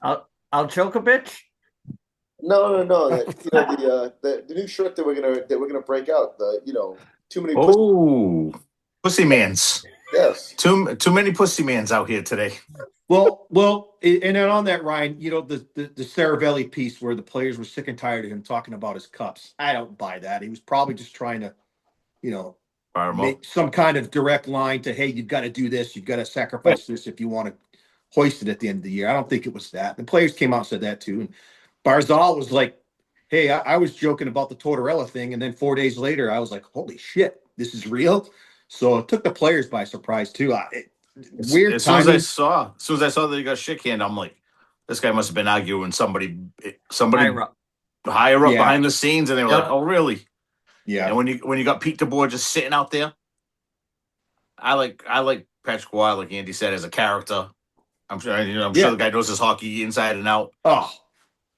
I'll choke a bitch. No. The new shirt that we're gonna break out. Too many. Pussy mans. Yes. Too many pussy mans out here today. Well, and then on that, Ryan, the Saravelli piece where the players were sick and tired of him talking about his cups. I don't buy that. He was probably just trying to, make some kind of direct line to, hey, you've got to do this, you've got to sacrifice this if you want to hoist it at the end of the year. I don't think it was that. The players came out and said that too. And Barzal was like, hey, I was joking about the Tortorella thing, and then 4 days later, I was like, holy shit, this is real. So it took the players by surprise too. Weird. As soon as I saw that he got shit canned, I'm like, this guy must have been arguing somebody higher up behind the scenes, and they were like, oh, really? Yeah. And when you got Pete DeBoer just sitting out there, I like Patrick Roy, like Andy said, as a character. I'm sure the guy knows his hockey inside and out. Oh,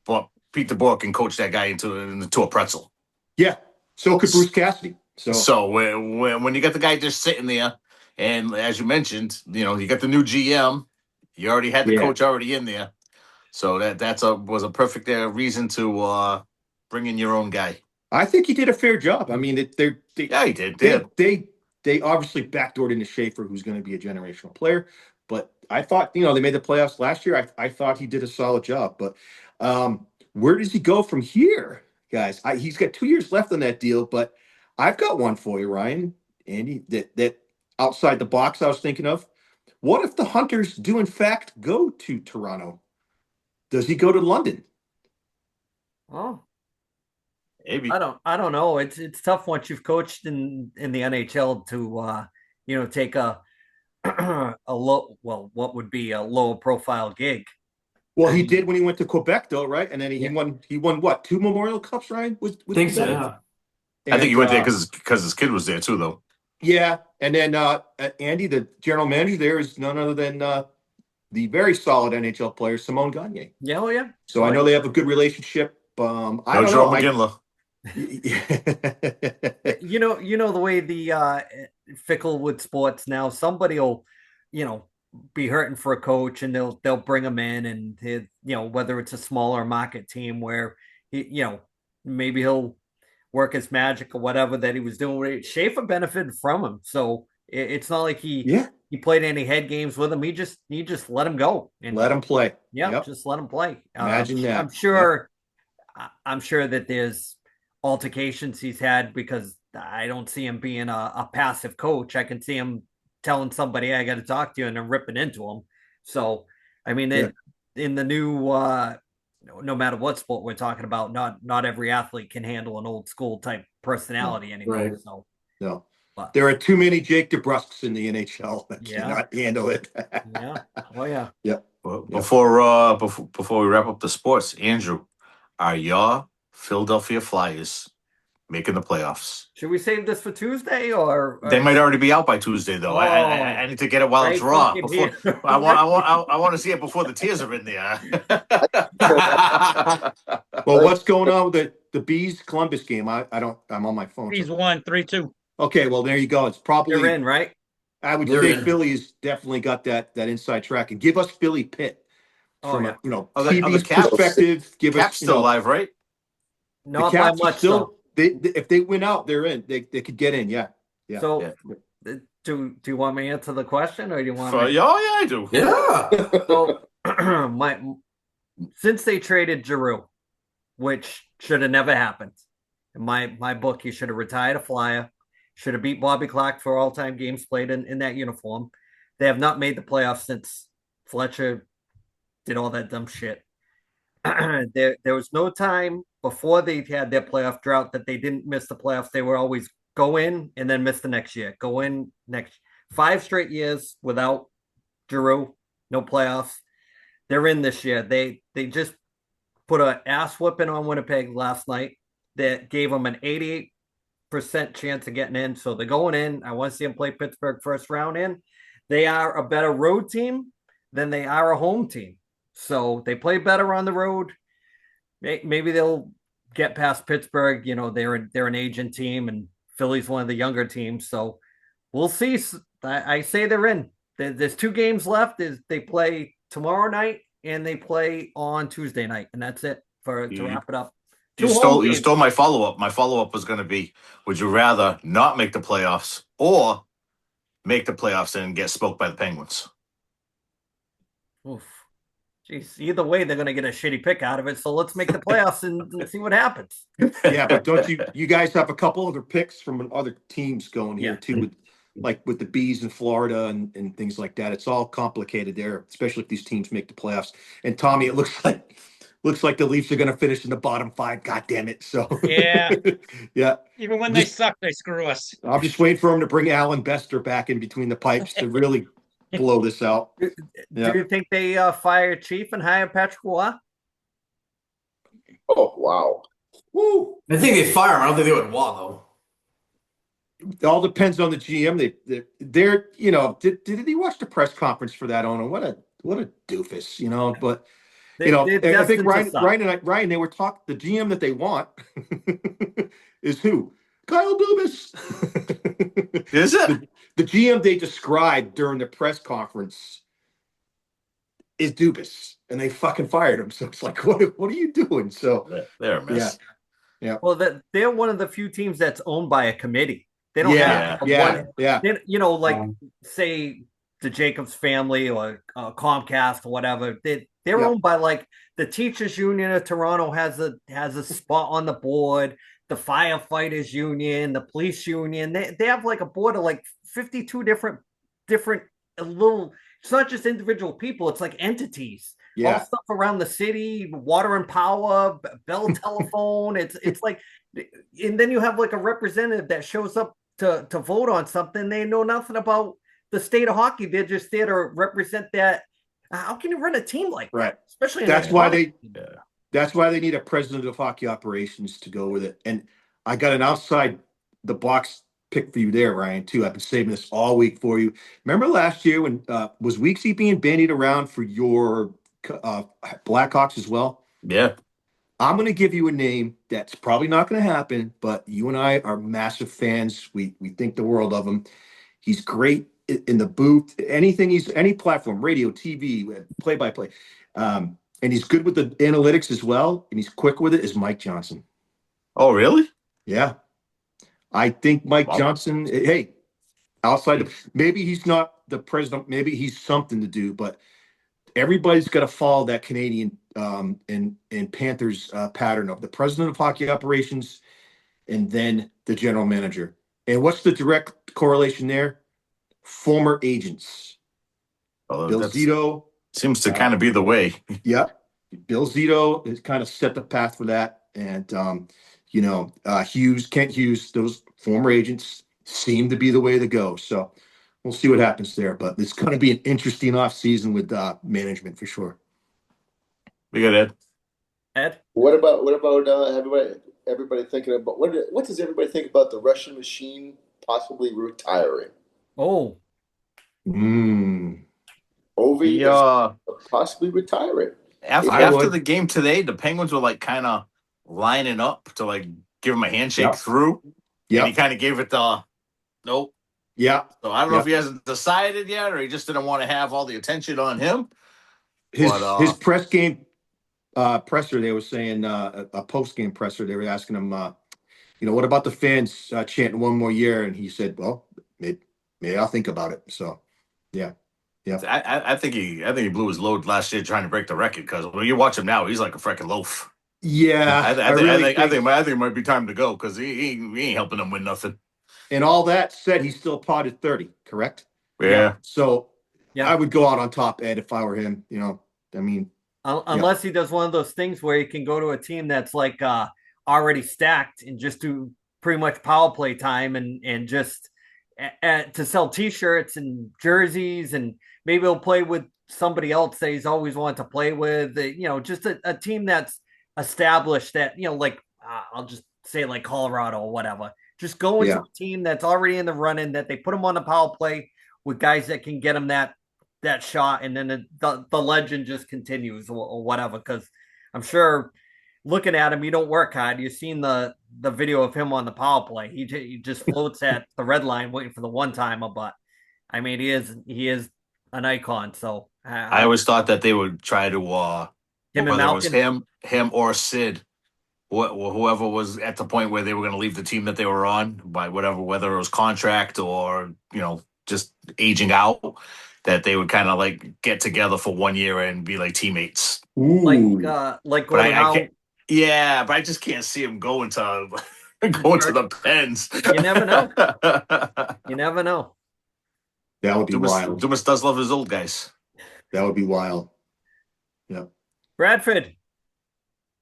but Pete DeBoer can coach that guy into a pretzel. Yeah. So could Bruce Cassidy. So when you got the guy just sitting there, and as you mentioned, you got the new GM, you already had the coach already in there, so was a perfect reason to bring in your own guy. I think he did a fair job. I mean, he did. They obviously backdoored into Schaefer, who's going to be a generational player. But I thought, they made the playoffs last year. I thought he did a solid job. But where does he go from here, guys? He's got 2 years left on that deal. But I've got one for you, Ryan, Andy, that outside the box I was thinking of. What if the Hunters do, in fact, go to Toronto? Does he go to London? Oh. Maybe. I don't know. It's tough once you've coached in the NHL to take a what would be a low profile gig. Well, he did when he went to Quebec, though, right? And then he won what, 2 Memorial Cups, Ryan? Think so, yeah. And, I think he went there because his kid was there too, though. Yeah, and then Andy, the general manager there, is none other than the very solid NHL player Simone Gagne. Yeah, oh yeah. So I know they have a good relationship. I don't know. McGinley. You know the way the fickle with sports now. Somebody will, be hurting for a coach, and they'll bring him in, and whether it's a smaller market team where maybe he'll work his magic or whatever that he was doing. Schaefer benefited from him, so it's not like he played any head games with him. He just let him go and let him play. Just let him play. Imagine that. I'm sure that there's altercations he's had, because I don't see him being a passive coach. I can see him telling somebody, I got to talk to you, and then ripping into him. So, I mean, in the new, no matter what sport we're talking about, not every athlete can handle an old school type personality anymore. Right. So, no. But there are too many Jake DeBrusks in the NHL that cannot handle it. Yeah. Oh yeah. Yeah. Before we wrap up the sports, Andrew, are your Philadelphia Flyers making the playoffs? Should we save this for Tuesday, or they might already be out by Tuesday? Though I need to get it while it's raw. I want to see it before the tears are in there. Well, what's going on with the Bees Columbus game? I'm on my phone. Bees won 3-2. Okay, well there you go. It's probably you're in, right? I would say Philly's definitely got that inside track, and give us Philly Pitt from a TV's perspective. Give Cap's us still alive, right? Not by much. Still, if they win out, they're in. They could get in. Yeah. So, do you want me to answer the question, or do you want? Yeah, I do. Yeah. So, since they traded Giroux, which should have never happened, in my book, he should have retired a Flyer. Should have beat Bobby Clark for all-time games played in that uniform. They have not made the playoffs since Fletcher did all that dumb shit. There was no time before they had their playoff drought that they didn't miss the playoffs. They were always go in and then miss the next year. Go in next 5 straight years without Giroux, no playoffs. They're in this year. They just put an ass whipping on Winnipeg last night that gave them an 88% chance of getting in. So they're going in. I want to see them play Pittsburgh first round in. They are a better road team than they are a home team. So they play better on the road. Maybe they'll get past Pittsburgh. They're an aging team, and Philly's one of the younger teams. So we'll see. I say they're in. There's 2 games left. They play tomorrow night and they play on Tuesday night, and that's it to wrap it up. You stole my follow-up. My follow-up was going to be, would you rather not make the playoffs or make the playoffs and get smoked by the Penguins? Oof. Jeez, either way, they're going to get a shitty pick out of it. So let's make the playoffs and see what happens. Yeah, but don't you guys have a couple other picks from other teams going here too, with the Bees in Florida and things like that. It's all complicated there, especially if these teams make the playoffs. And Tommy, it looks like the Leafs are going to finish in the bottom 5. God damn it! So Yeah, yeah. Even when they suck, they screw us. I'm just waiting for him to bring Alan Bester back in between the pipes to really blow this out. Do you think they fire Chief and hire Patrick Roy? Oh, wow. Woo. I think they fire him. I don't think they would want though. It all depends on the GM. They're did he watch the press conference for that owner? What a doofus, but I think Ryan, they were talking, the GM that they want is who? Kyle Dubas. Is it? The GM they described during the press conference is Dubas, and they fucking fired him. So it's like, what are you doing? So they're a mess. Yeah. Well, they're one of the few teams that's owned by a committee. They don't have say the Jacobs family or Comcast or whatever. They're owned by like the Teachers Union of Toronto has a spot on the board. The firefighters union, the police union, they have like a board of like 52 different little. It's not just individual people; it's like entities. Yeah. All stuff around the city, water and power, Bell Telephone. It's like, and then you have like a representative that shows up to vote on something. They know nothing about the state of hockey. They're just there to represent that. How can you run a team like that? Especially that's why they need a president of hockey operations to go with it. And I got an outside the box pick for you there, Ryan, too. I've been saving this all week for you. Remember last year when was Weeksy being bandied around for your Blackhawks as well? Yeah. I'm going to give you a name that's probably not going to happen, but you and I are massive fans. We think the world of him. He's great in the booth, any platform, radio, TV, play-by-play. And he's good with the analytics as well, and he's quick with it, is Mike Johnson. Oh, really? Yeah. I think Mike Johnson, hey, maybe he's not the president, maybe he's something to do, but everybody's got to follow that Canadian and Panthers pattern of the president of hockey operations and then the general manager. And what's the direct correlation there? Former agents. Bill Zito. Seems to kind of be the way. Yeah. Bill Zito has kind of set the path for that. And, Kent Hughes, those former agents seem to be the way to go. So we'll see what happens there. But it's going to be an interesting offseason with management for sure. We got Ed. Ed? What about everybody thinking about what does everybody think about the Russian machine possibly retiring? Oh. Ovi possibly retiring. After the game today, the Penguins were like kind of lining up to like give him a handshake through. Yeah. And he kind of gave it the nope. Yeah. So I don't know if he hasn't decided yet or he just didn't want to have all the attention on him. His press game presser, they were saying a post game presser, they were asking him, what about the fans chanting one more year? And he said, well, maybe I'll think about it. So, yeah. Yeah. I think he blew his load last year trying to break the record because when you watch him now, he's like a freaking loaf. Yeah. I think it might be time to go because he ain't helping them win nothing. And all that said, he's still potted 30, correct? Yeah. So I would go out on top, Ed, if I were him. Unless he does one of those things where he can go to a team that's like already stacked and just do pretty much power play time and just to sell T-shirts and jerseys, and maybe he'll play with somebody else that he's always wanted to play with. Just a team that's established that, I'll just say like Colorado or whatever. Just go into a team that's already in the running, that they put him on the power play with guys that can get him that shot, and then the legend just continues or whatever. Because I'm sure looking at him, you don't work hard. You've seen the video of him on the power play. He just floats at the red line waiting for the one timer. But I mean, he is an icon. So I always thought that they would try to him and whether it was Malkin. him or Sid, whoever was at the point where they were going to leave the team that they were on by whatever, whether it was contract or just aging out, that they would kind of like get together for 1 year and be like teammates. like Ooh. like But Gordon I Howe. can't. Yeah, but I just can't see him going to going to the Pens. You never know. You never know. That would be wild. Dumas does love his old guys. That would be wild. Yeah. Bradford,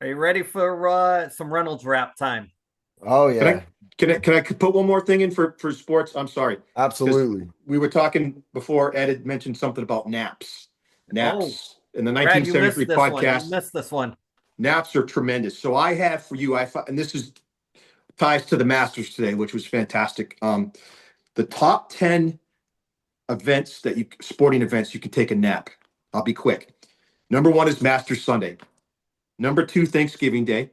are you ready for some Reynolds rap time? Oh yeah, Can I put one more thing in for sports? I'm sorry. absolutely. We were talking before. Ed had mentioned something about naps. Naps in the Brad, you missed 1973 this one. You podcast. missed this one. Naps are tremendous. So I have for you, and this is ties to the Masters today, which was fantastic. The top 10 sporting events you can take a nap. I'll be quick. Number 1 is Masters Sunday. Number 2, Thanksgiving Day.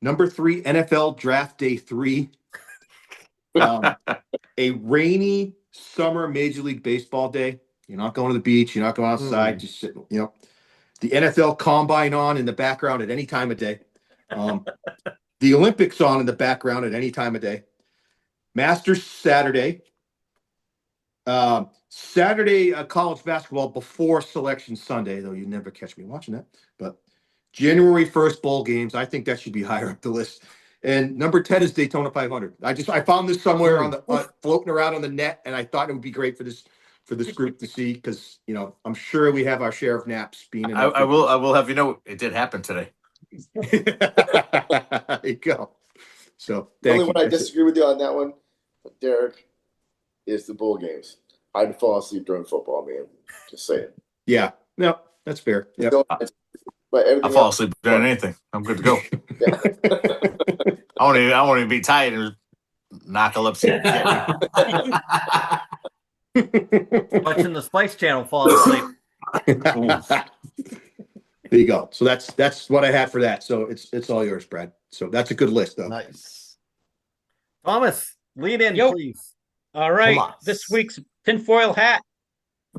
Number 3, NFL Draft Day 3. A rainy summer Major League Baseball day. You're not going to the beach. You're not going outside. Just sitting, the NFL Combine on in the background at any time of day. The Olympics on in the background at any time of day. Masters Saturday. Saturday college basketball before Selection Sunday, though you never catch me watching that. But January 1st bowl games, I think that should be higher up the list. And number 10 is Daytona 500. I found this somewhere on the floating around on the net, and I thought it would be great for this group to see because I'm sure we have our share of naps being. I will have it did happen today. There you go. So the only one I disagree with you on that one, Derek, is the bowl games. I'd fall asleep during football, man. Just saying. Yeah, no, that's fair. Yeah, but I fall asleep during anything. I'm good to go. I won't even be tired and narcolepsy. Watching the Spice Channel, fall asleep. There you go. So that's what I had for that. So it's all yours, Brad. So that's a good list, though. Nice. Thomas, lead in, Yo. please. All right. Tomas. This week's tinfoil hat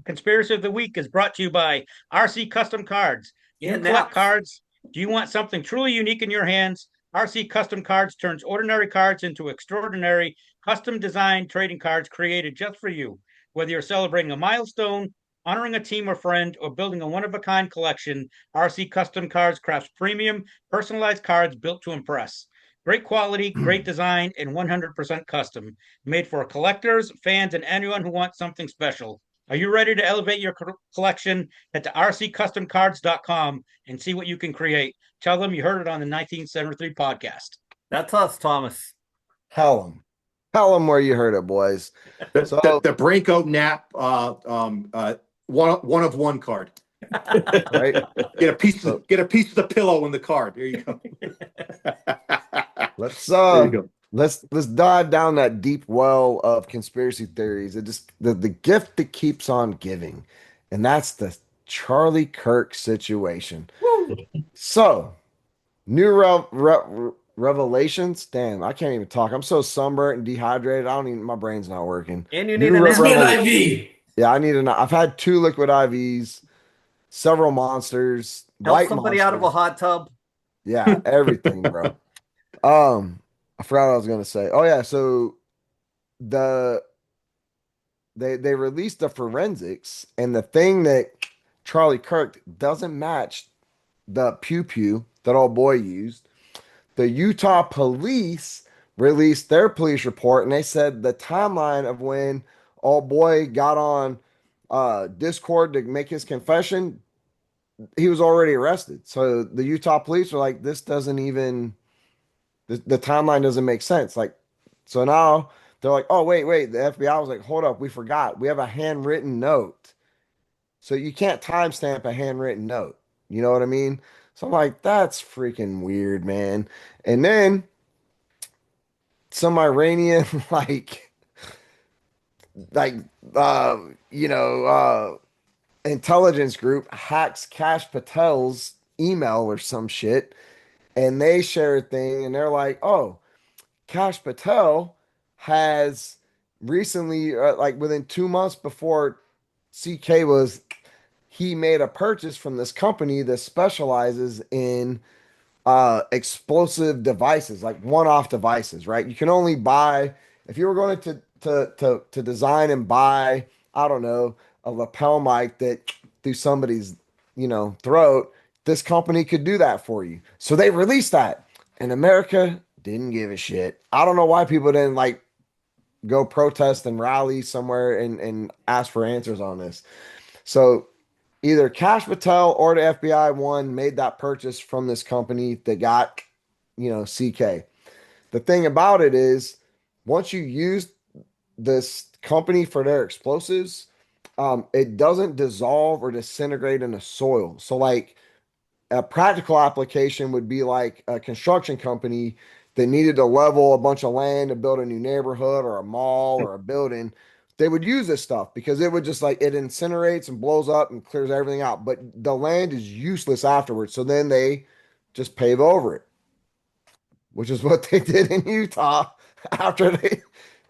conspiracy of the week is brought to you by RC Custom Cards. Do you Yeah, collect naps. cards? Do you want something truly unique in your hands? RC Custom Cards turns ordinary cards into extraordinary, custom designed trading cards created just for you. Whether you're celebrating a milestone, honoring a team or friend, or building a one-of-a-kind collection, RC Custom Cards crafts premium, personalized cards built to impress. Great quality, great design, and 100% custom. Made for collectors, fans, and anyone who wants something special. Are you ready to elevate your collection? Head to rccustomcards.com and see what you can create. Tell them you heard it on the 1973 podcast. That's us, Thomas. Tell them where you heard it, boys. So The breakout nap, one of one card. right. Get a piece of the pillow in the card. There you go. Let's There you go. let's dive down that deep well of conspiracy theories. It just the gift that keeps on giving, and that's the Charlie Kirk situation. So, new revelations. Damn, I can't even talk. I'm so sunburnt and dehydrated. My brain's not working. And you need New an Let's get revelation. an IV. Yeah, I've had 2 liquid IVs, several monsters, help white somebody out of a monsters. hot tub. Yeah, everything, bro. I forgot what I was gonna say. Oh yeah, so they released the forensics, and the thing that Charlie Kirk doesn't match the pew pew that old boy used. The Utah police released their police report, and they said the timeline of when old boy got on Discord to make his confession, he was already arrested. So the Utah police are like, this doesn't even the timeline doesn't make sense. Like, so now they're like, oh, wait. The FBI was like, hold up, we forgot. We have a handwritten note. So you can't timestamp a handwritten note. You know what I mean? So I'm like, that's freaking weird, man. And then some Iranian like intelligence group hacks Kash Patel's email or some shit, and they share a thing, and they're like, "Oh, Cash Patel has recently, like within 2 months before CK was, he made a purchase from this company that specializes in explosive devices, like one-off devices, right? You can only buy if you were going to design and buy, I don't know, a lapel mic that through somebody's, throat, this company could do that for you. So they released that. And America didn't give a shit. I don't know why people didn't like go protest and rally somewhere and ask for answers on this. So either Cash Patel or the FBI one made that purchase from this company that got, CK. The thing about it is, once you use this company for their explosives, it doesn't dissolve or disintegrate in the soil. So, like, a practical application would be like a construction company that needed to level a bunch of land to build a new neighborhood or a mall or a building. They would use this stuff because it would just like it incinerates and blows up and clears everything out. But the land is useless afterwards. So then they just pave over it, which is what they did in Utah after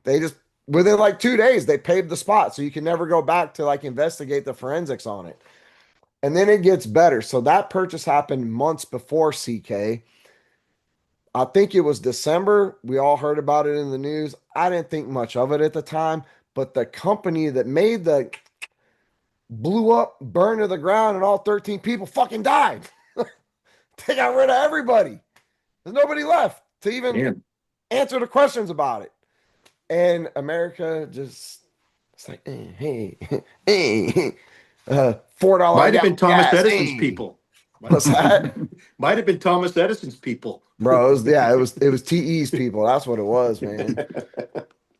they just within like 2 days they paved the spot so you can never go back to like investigate the forensics on it. And then it gets better. So that purchase happened months before CK. I think it was December. We all heard about it in the news. I didn't think much of it at the time, but the company that made the blew up, burned to the ground, and all 13 people fucking died. They got rid of everybody. There's nobody left to even answer the questions about it. And America just, it's like, hey, $4 Might have been Thomas gas, Edison's hey. people. What's that? Might have been Thomas Edison's people. Bro, it was TE's people. That's what it was, man.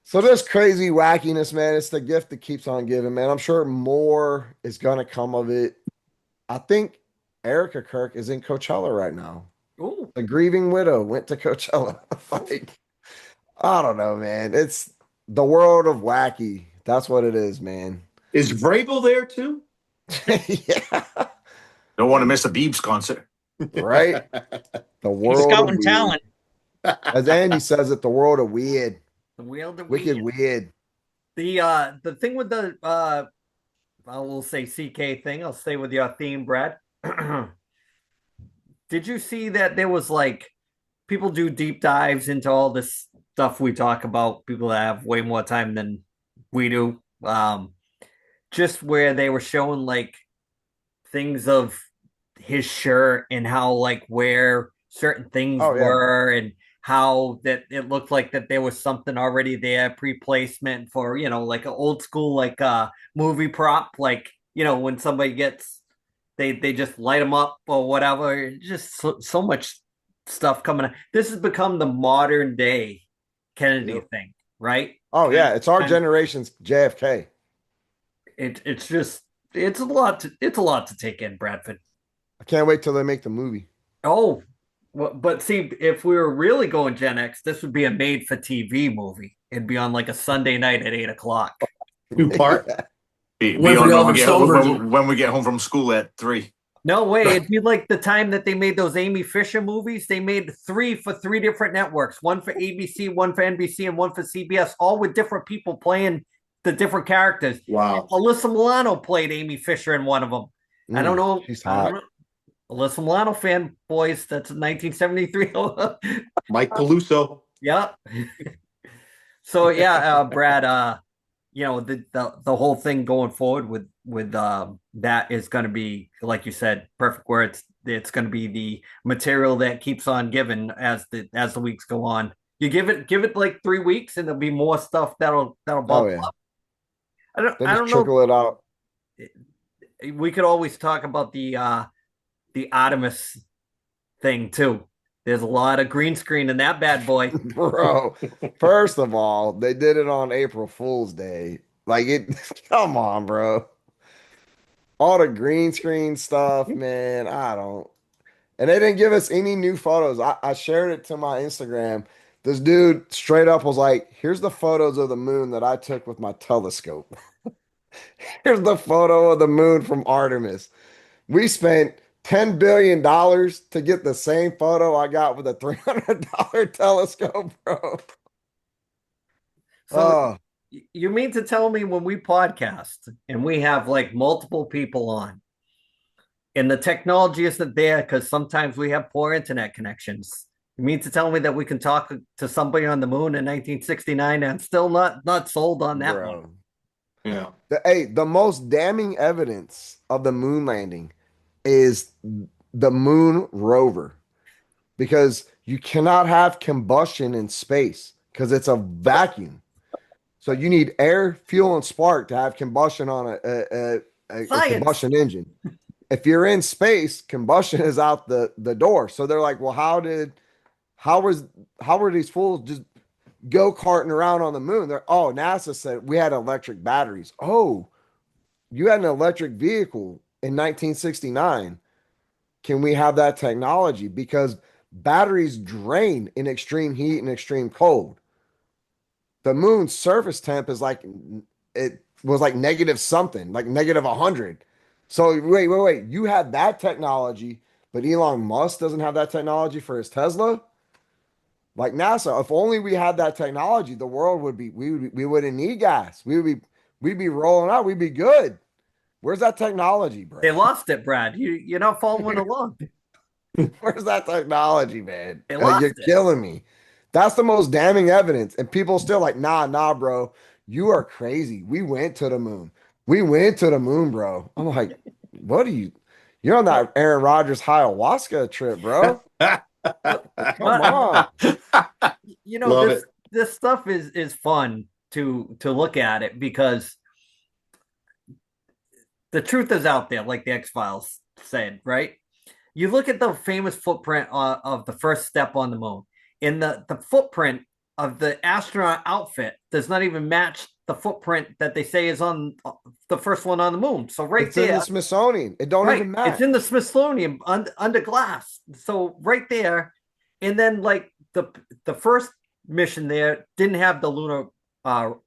So this crazy wackiness, man, it's the gift that keeps on giving, man. I'm sure more is gonna come of it. I think Erica Kirk is in Coachella right now. Ooh. The grieving widow went to Coachella. Like, I don't know, man. It's the world of wacky. That's what it is, man. Is Vrabel there too? Yeah. Don't want to miss a Biebs concert. Right? The He's world of scouting weird. talent. As Andy says it, the world of weird. The wheel of Wicked weird. The thing with the I will say CK thing. I'll stay with your theme, Brad. Did you see that there was like people do deep dives into all this stuff we talk about? People that have way more time than we do. Just where they were showing like things of his shirt and how like where certain things were and how that it looked like that there was something already there pre-placement for like an old school like movie prop, like when somebody gets they just light them up or whatever. Just so much stuff coming up. This has become the modern day Kennedy thing, right? Oh yeah, it's our generation's JFK. It's just it's a lot to take in, Bradford. I can't wait till they make the movie. Oh, well, but see, if we were really going Gen X, this would be a made-for-TV movie. It'd be on like a Sunday night at 8:00. Two-part. Be Wait for on the when Oliver we, get, Stone when, version. when we get home from school at 3. No way. It'd be like the time that they made those Amy Fisher movies. They made 3 for 3 different networks, one for ABC, one for NBC, and one for CBS, all with different people playing the different characters. Wow. Alyssa Milano played Amy Fisher in one of them. I don't know. She's hot. Alyssa Milano fan, boys. That's 1973. Mike Peluso. Yeah. So yeah, Brad, the whole thing going forward with that is going to be, like you said, perfect words. It's going to be the material that keeps on giving as the weeks go on. You give it like 3 weeks and there'll be more stuff that'll bubble up. I don't trickle it out. We could always talk about the Artemis thing too. There's a lot of green screen in that bad boy. Bro, first of all, they did it on April Fool's Day. Like come on, bro. All the green screen stuff, man. And they didn't give us any new photos. I shared it to my Instagram. This dude straight up was like, here's the photos of the moon that I took with my telescope. Here's the photo of the moon from Artemis. We spent $10 billion to get the same photo I got with a $300 telescope, bro. So Oh, you mean to tell me when we podcast and we have like multiple people on and the technology isn't there because sometimes we have poor internet connections. You mean to tell me that we can talk to somebody on the moon in 1969 and still not sold on that bro. one? Yeah. The most damning evidence of the moon landing is the moon rover, because you cannot have combustion in space because it's a vacuum. So you need air, fuel, and spark to have combustion on a combustion engine. If you're in space, combustion is out the door. So they're like, well, how were these fools just go-karting around on the moon? NASA said we had electric batteries. Oh, you had an electric vehicle in 1969. Can we have that technology? Because batteries drain in extreme heat and extreme cold. The moon's surface temp is like, it was like negative something, like negative 100. So wait. You had that technology, but Elon Musk doesn't have that technology for his Tesla? Like NASA, if only we had that technology, the world we wouldn't need gas. We'd be rolling out. We'd be good. Where's that technology, bro? They lost it, Brad. You're not following along. Where's that technology, man? They lost You're it. killing me. That's the most damning evidence. And people still like, nah, bro. You are crazy. We went to the moon. We went to the moon, bro. I'm like, what are you? You're on that Aaron Rodgers ayahuasca trip, bro. Come on. You know, Love this stuff is fun to look at it because the truth is out there, like the X-Files said, right? You look at the famous footprint of the first step on the moon, and the footprint of the astronaut outfit does not even match the footprint that they say is on the first one on the moon. So It's in the Smithsonian. It don't even match. It's in the Smithsonian under glass. So right there, and then like the first mission there didn't have the lunar the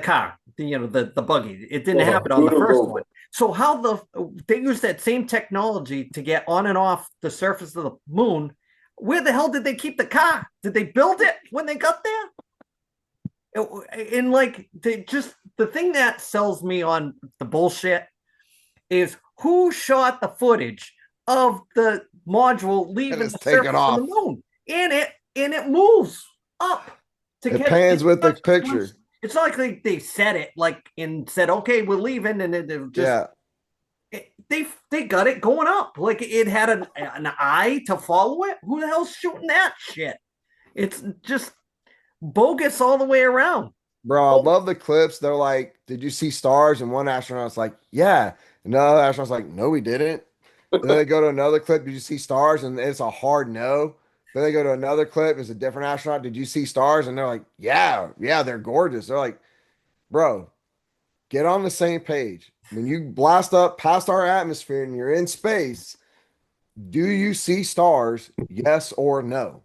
car, the buggy. It didn't have it on the first one. So how they use that same technology to get on and off the surface of the moon? Where the hell did they keep the car? Did they build it when they got there? And like the thing that sells me on the bullshit is who shot the footage of the module leaving the surface of the moon, and it moves up to it pans with the picture. It's not like they said it like and said, okay, we're leaving, and it just they got it going up. Like it had an eye to follow it. Who the hell's shooting that shit? It's just bogus all the way around. Bro, I love the clips. They're like, did you see stars? And one astronaut's like, yeah. And another astronaut's like, no, we didn't. Then they go to another clip, did you see stars? And it's a hard no. Then they go to another clip, it's a different astronaut. Did you see stars? And they're like, yeah, they're gorgeous. They're like, bro, get on the same page. When you blast up past our atmosphere and you're in space, do you see stars? Yes or no?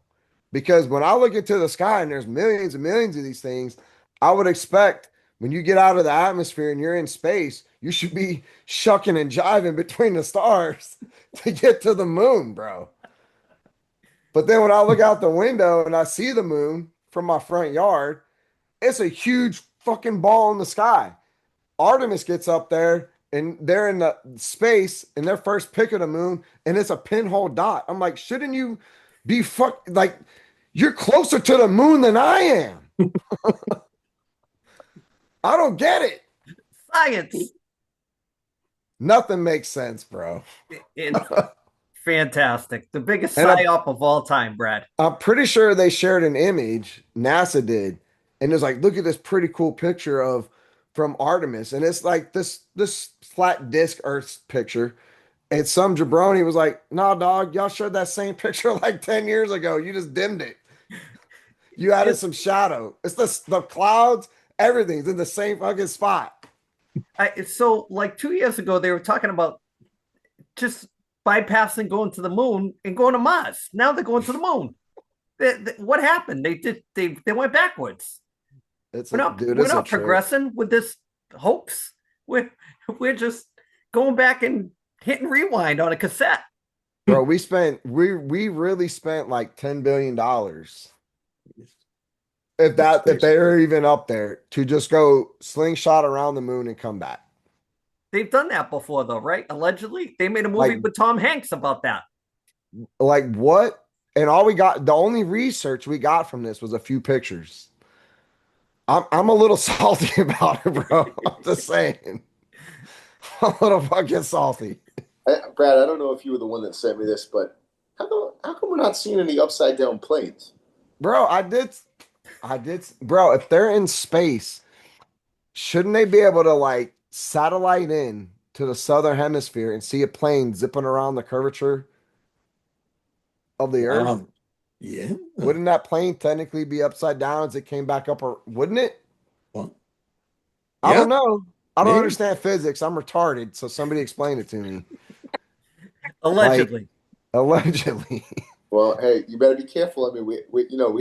Because when I look into the sky and there's millions and millions of these things, I would expect when you get out of the atmosphere and you're in space, you should be shucking and jiving between the stars to get to the moon, bro. But then when I look out the window and I see the moon from my front yard, it's a huge fucking ball in the sky. Artemis gets up there and they're in the space in their first pick of the moon and it's a pinhole dot. I'm like, shouldn't you be like, you're closer to the moon than I am. I don't get it. Science. Nothing makes sense, bro. It's fantastic. The biggest psyop of all time, Brad. I'm pretty sure they shared an image, NASA did, and it's like, look at this pretty cool picture from Artemis. And it's like this flat disc Earth picture. And some jabroni was like, nah, dog, y'all showed that same picture like 10 years ago. You just dimmed it. You added some shadow. It's the clouds, everything's in the same fucking spot. So like 2 years ago, they were talking about just bypassing going to the moon and going to Mars. Now they're going to the moon. What happened? They went backwards. We're not progressing with this hoax. We're just going back and hit and rewind on a cassette. Bro, we really spent like $10 billion. If they're even up there to just go slingshot around the moon and come back. They've done that before, though, right? Allegedly, they made a movie Like- with Tom Hanks about that. Like what? And all we got, the only research we got from this was a few pictures. I'm a little salty about it, bro. I'm just saying. I'm a little fucking salty. Brad, I don't know if you were the one that sent me this, but how come we're not seeing any upside down planes? Bro, I did. Bro, if they're in space, shouldn't they be able to like satellite in to the southern hemisphere and see a plane zipping around the curvature of the earth? Yeah. Wouldn't that plane technically be upside down as it came back up, or wouldn't it? Well, I yeah, don't know. I don't maybe. understand physics. I'm retarded, so somebody explain it to me. Allegedly. Allegedly. Well, hey, you better be careful. I mean, we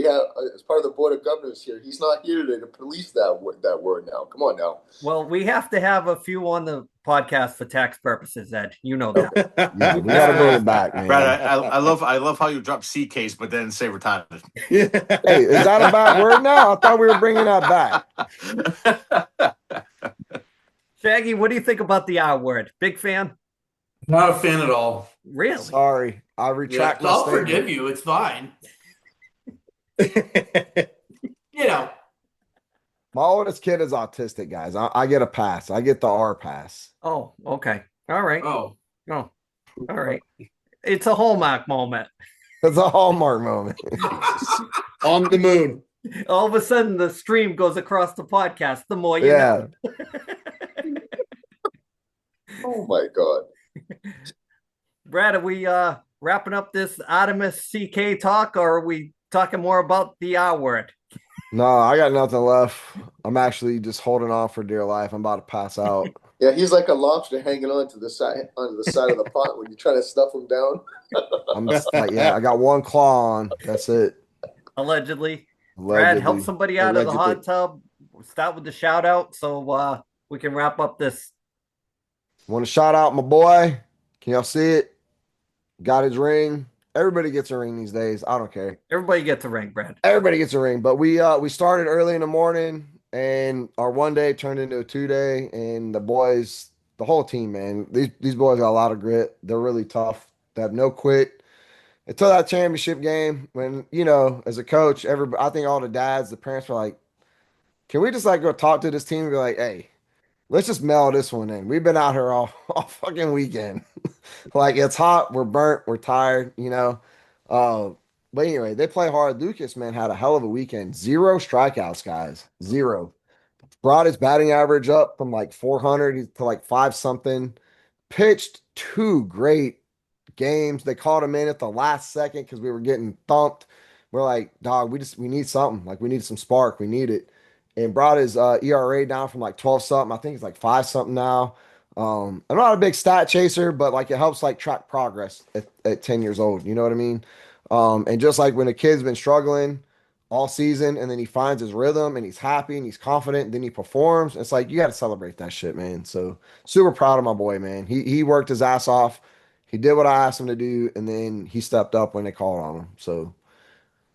have as part of the board of governors here. He's not here today to police that word now. Come on now. Well, we have to have a few on the podcast for tax purposes, Ed. You know that. Yeah, we gotta bring it back, man. Brad, I love how you drop CKs, but then say retarded. Hey, is that a bad word now? I thought we were bringing that back. Shaggy, what do you think about the R word? Big fan? Not a fan at all. Really? Sorry, I retract my I'll statement. forgive you. It's fine. My oldest kid is autistic, guys. I get a pass. I get the R pass. Oh, okay. All right. Oh, Oh, all right. It's a Hallmark moment. It's a Hallmark moment. On the moon. All of a sudden, the stream goes across the podcast. The more you Yeah. know. Oh my God. Brad, are we wrapping up this Artemis CK talk, or are we talking more about the R word? No, I got nothing left. I'm actually just holding on for dear life. I'm about to pass out. Yeah, he's like a lobster hanging on to the side of the pot when you're trying to stuff him down. I'm just like, yeah, I got one claw on. That's it. Allegedly. Brad, help somebody out of the hot tub. We'll start with the shout out so we can wrap up this. Want to shout out my boy? Can y'all see it? Got his ring. Everybody gets a ring these days. I don't care. Everybody gets a ring, Brad. Everybody gets a ring. But we started early in the morning, and our one day turned into a 2-day. And the boys, the whole team, man, these boys got a lot of grit. They're really tough. They have no quit. Until that championship game, when, as a coach, I think all the dads, the parents were like, can we just like go talk to this team and be like, hey, let's just mail this one in. We've been out here all fucking weekend. Like, it's hot, we're burnt, we're tired, But anyway, they play hard. Lucas, man, had a hell of a weekend. 0 strikeouts, guys. 0. Brought his batting average up from like 400 to like 5 something. Pitched 2 great games. They called him in at the last second because we were getting thumped. We're like, dog, we need something. Like, we need some spark. We need it. And brought his ERA down from like 12 something. I think it's like 5 something now. I'm not a big stat chaser, but like it helps like track progress at 10 years old. You know what I mean? And just like when a kid's been struggling all season and then he finds his rhythm and he's happy and he's confident and then he performs, it's like you got to celebrate that shit, man. So super proud of my boy, man. He worked his ass off. He did what I asked him to do, and then he stepped up when they called on him. So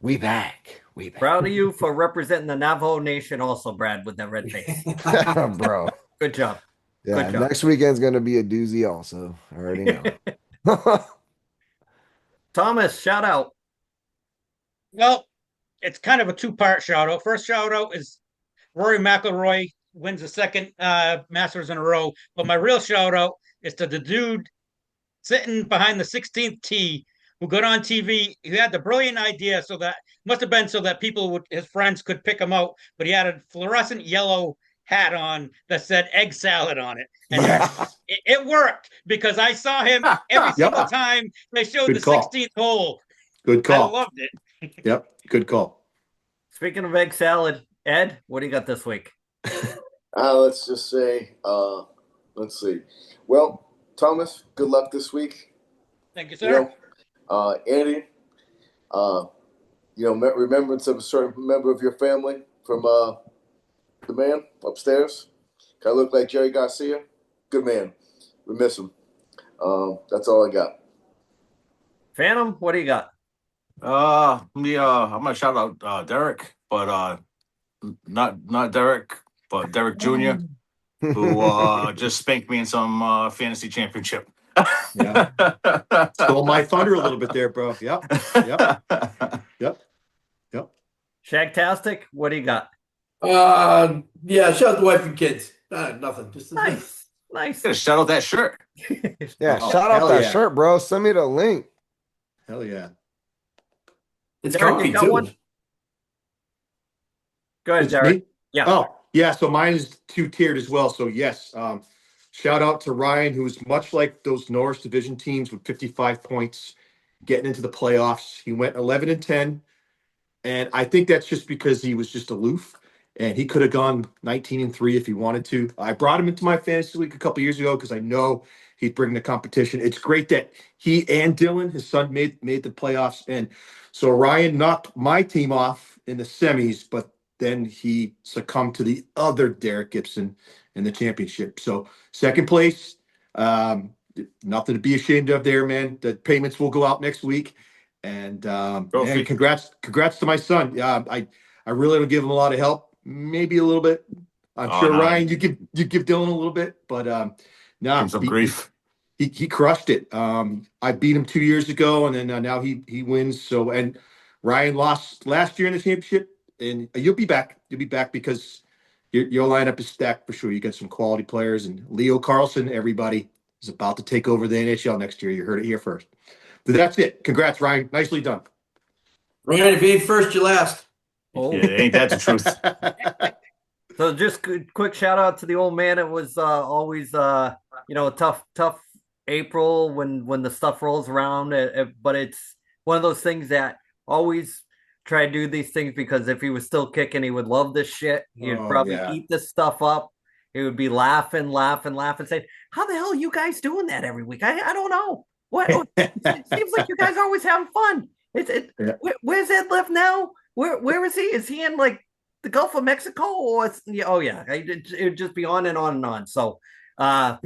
we back. Proud of you for representing the Navajo Nation also, Brad, with that red face. Bro. Good job. Yeah, Good job. next weekend's going to be a doozy also. I already know. Thomas, shout out. Well, it's kind of a 2-part shout out. First shout out is Rory McIlroy wins the second Masters in a row. But my real shout out is to the dude sitting behind the 16th tee who got on TV. He had the brilliant idea so that his friends could pick him out. But he had a fluorescent yellow hat on that said egg salad on it. And it worked because I saw him every single time they showed Good the call. 16th hole. Good call. I loved it. Yep. Good call. Speaking of egg salad, Ed, what do you got this week? Let's just say, let's see. Well, Thomas, good luck this week. Thank you, sir. Andy, remembrance of a certain member of your family from the man upstairs. Kind of look like Jerry Garcia. Good man. We miss him. That's all I got. Phantom, what do you got? I'm gonna shout out Derek, but not Derek, but Derek Jr., who just spanked me in some fantasy championship. Yeah. Stole my thunder a little bit there, bro. Yep. Shagtastic, what do you got? Yeah, shout out the wife and kids. Nothing. Just Nice. Gotta shout out that shirt. Yeah, Oh, shout out hell that yeah. shirt, bro. Send me the link. Hell yeah. It's Derek, comfy you got too. one? Go ahead, It's Derek. me? Yeah. Oh, yeah. So mine is two-tiered as well. So yes, shout out to Ryan, who's much like those Norris division teams with 55 points getting into the playoffs. He went 11-10, and I think that's just because he was just aloof, and he could have gone 19-3 if he wanted to. I brought him into my fantasy league a couple years ago because I know he'd bring the competition. It's great that he and Dylan, his son, made the playoffs, and so Ryan knocked my team off in the semis, but then he succumbed to the other Derek Gibson in the championship. So second place, nothing to be ashamed of there, man. The payments will go out next week. And man, congrats to my son. Yeah, I really don't give him a lot of help. Maybe a little bit. I'm sure no. Ryan, you give Dylan a little bit, but Give some grief. He crushed it. I beat him 2 years ago, and then now he wins. So, and Ryan lost last year in the championship, and you'll be back. You'll be back because your lineup is stacked for sure. You got some quality players, and Leo Carlson, everybody is about to take over the NHL next year. You heard it here first. But that's it. Congrats, Ryan. Nicely done. Ryan, if you ain't first, you're last. Oh. Yeah, ain't that the truth? So just quick shout out to the old man. It was always tough April when the stuff rolls around. But it's one of those things that always try to do these things because if he was still kicking, he would love this shit. He'd probably eat this stuff up. He would be laughing, saying, "How the hell are you guys doing that every week? I don't know. What it seems like you guys are always having fun. Where's Ed left now? Where is he? Is he in like the Gulf of Mexico? Or it would just be on and on and on. So my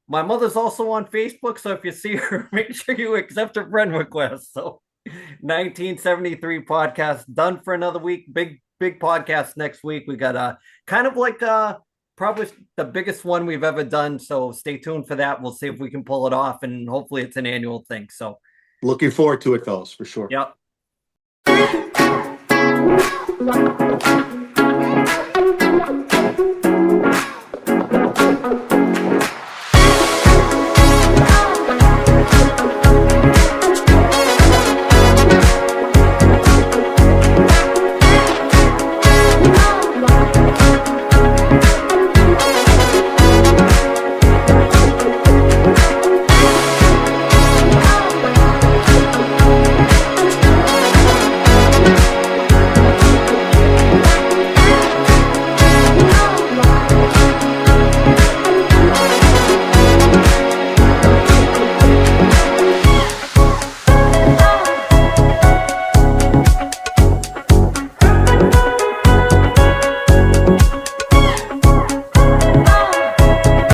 mother's also on Facebook, so if you see her, make sure you accept her friend request. So 1973 podcast done for another week. Big podcast next week. We got kind of like probably the biggest one we've ever done. So stay tuned for that. We'll see if we can pull it off, and hopefully it's an annual thing. So looking forward to it, fellas, for sure. Yep.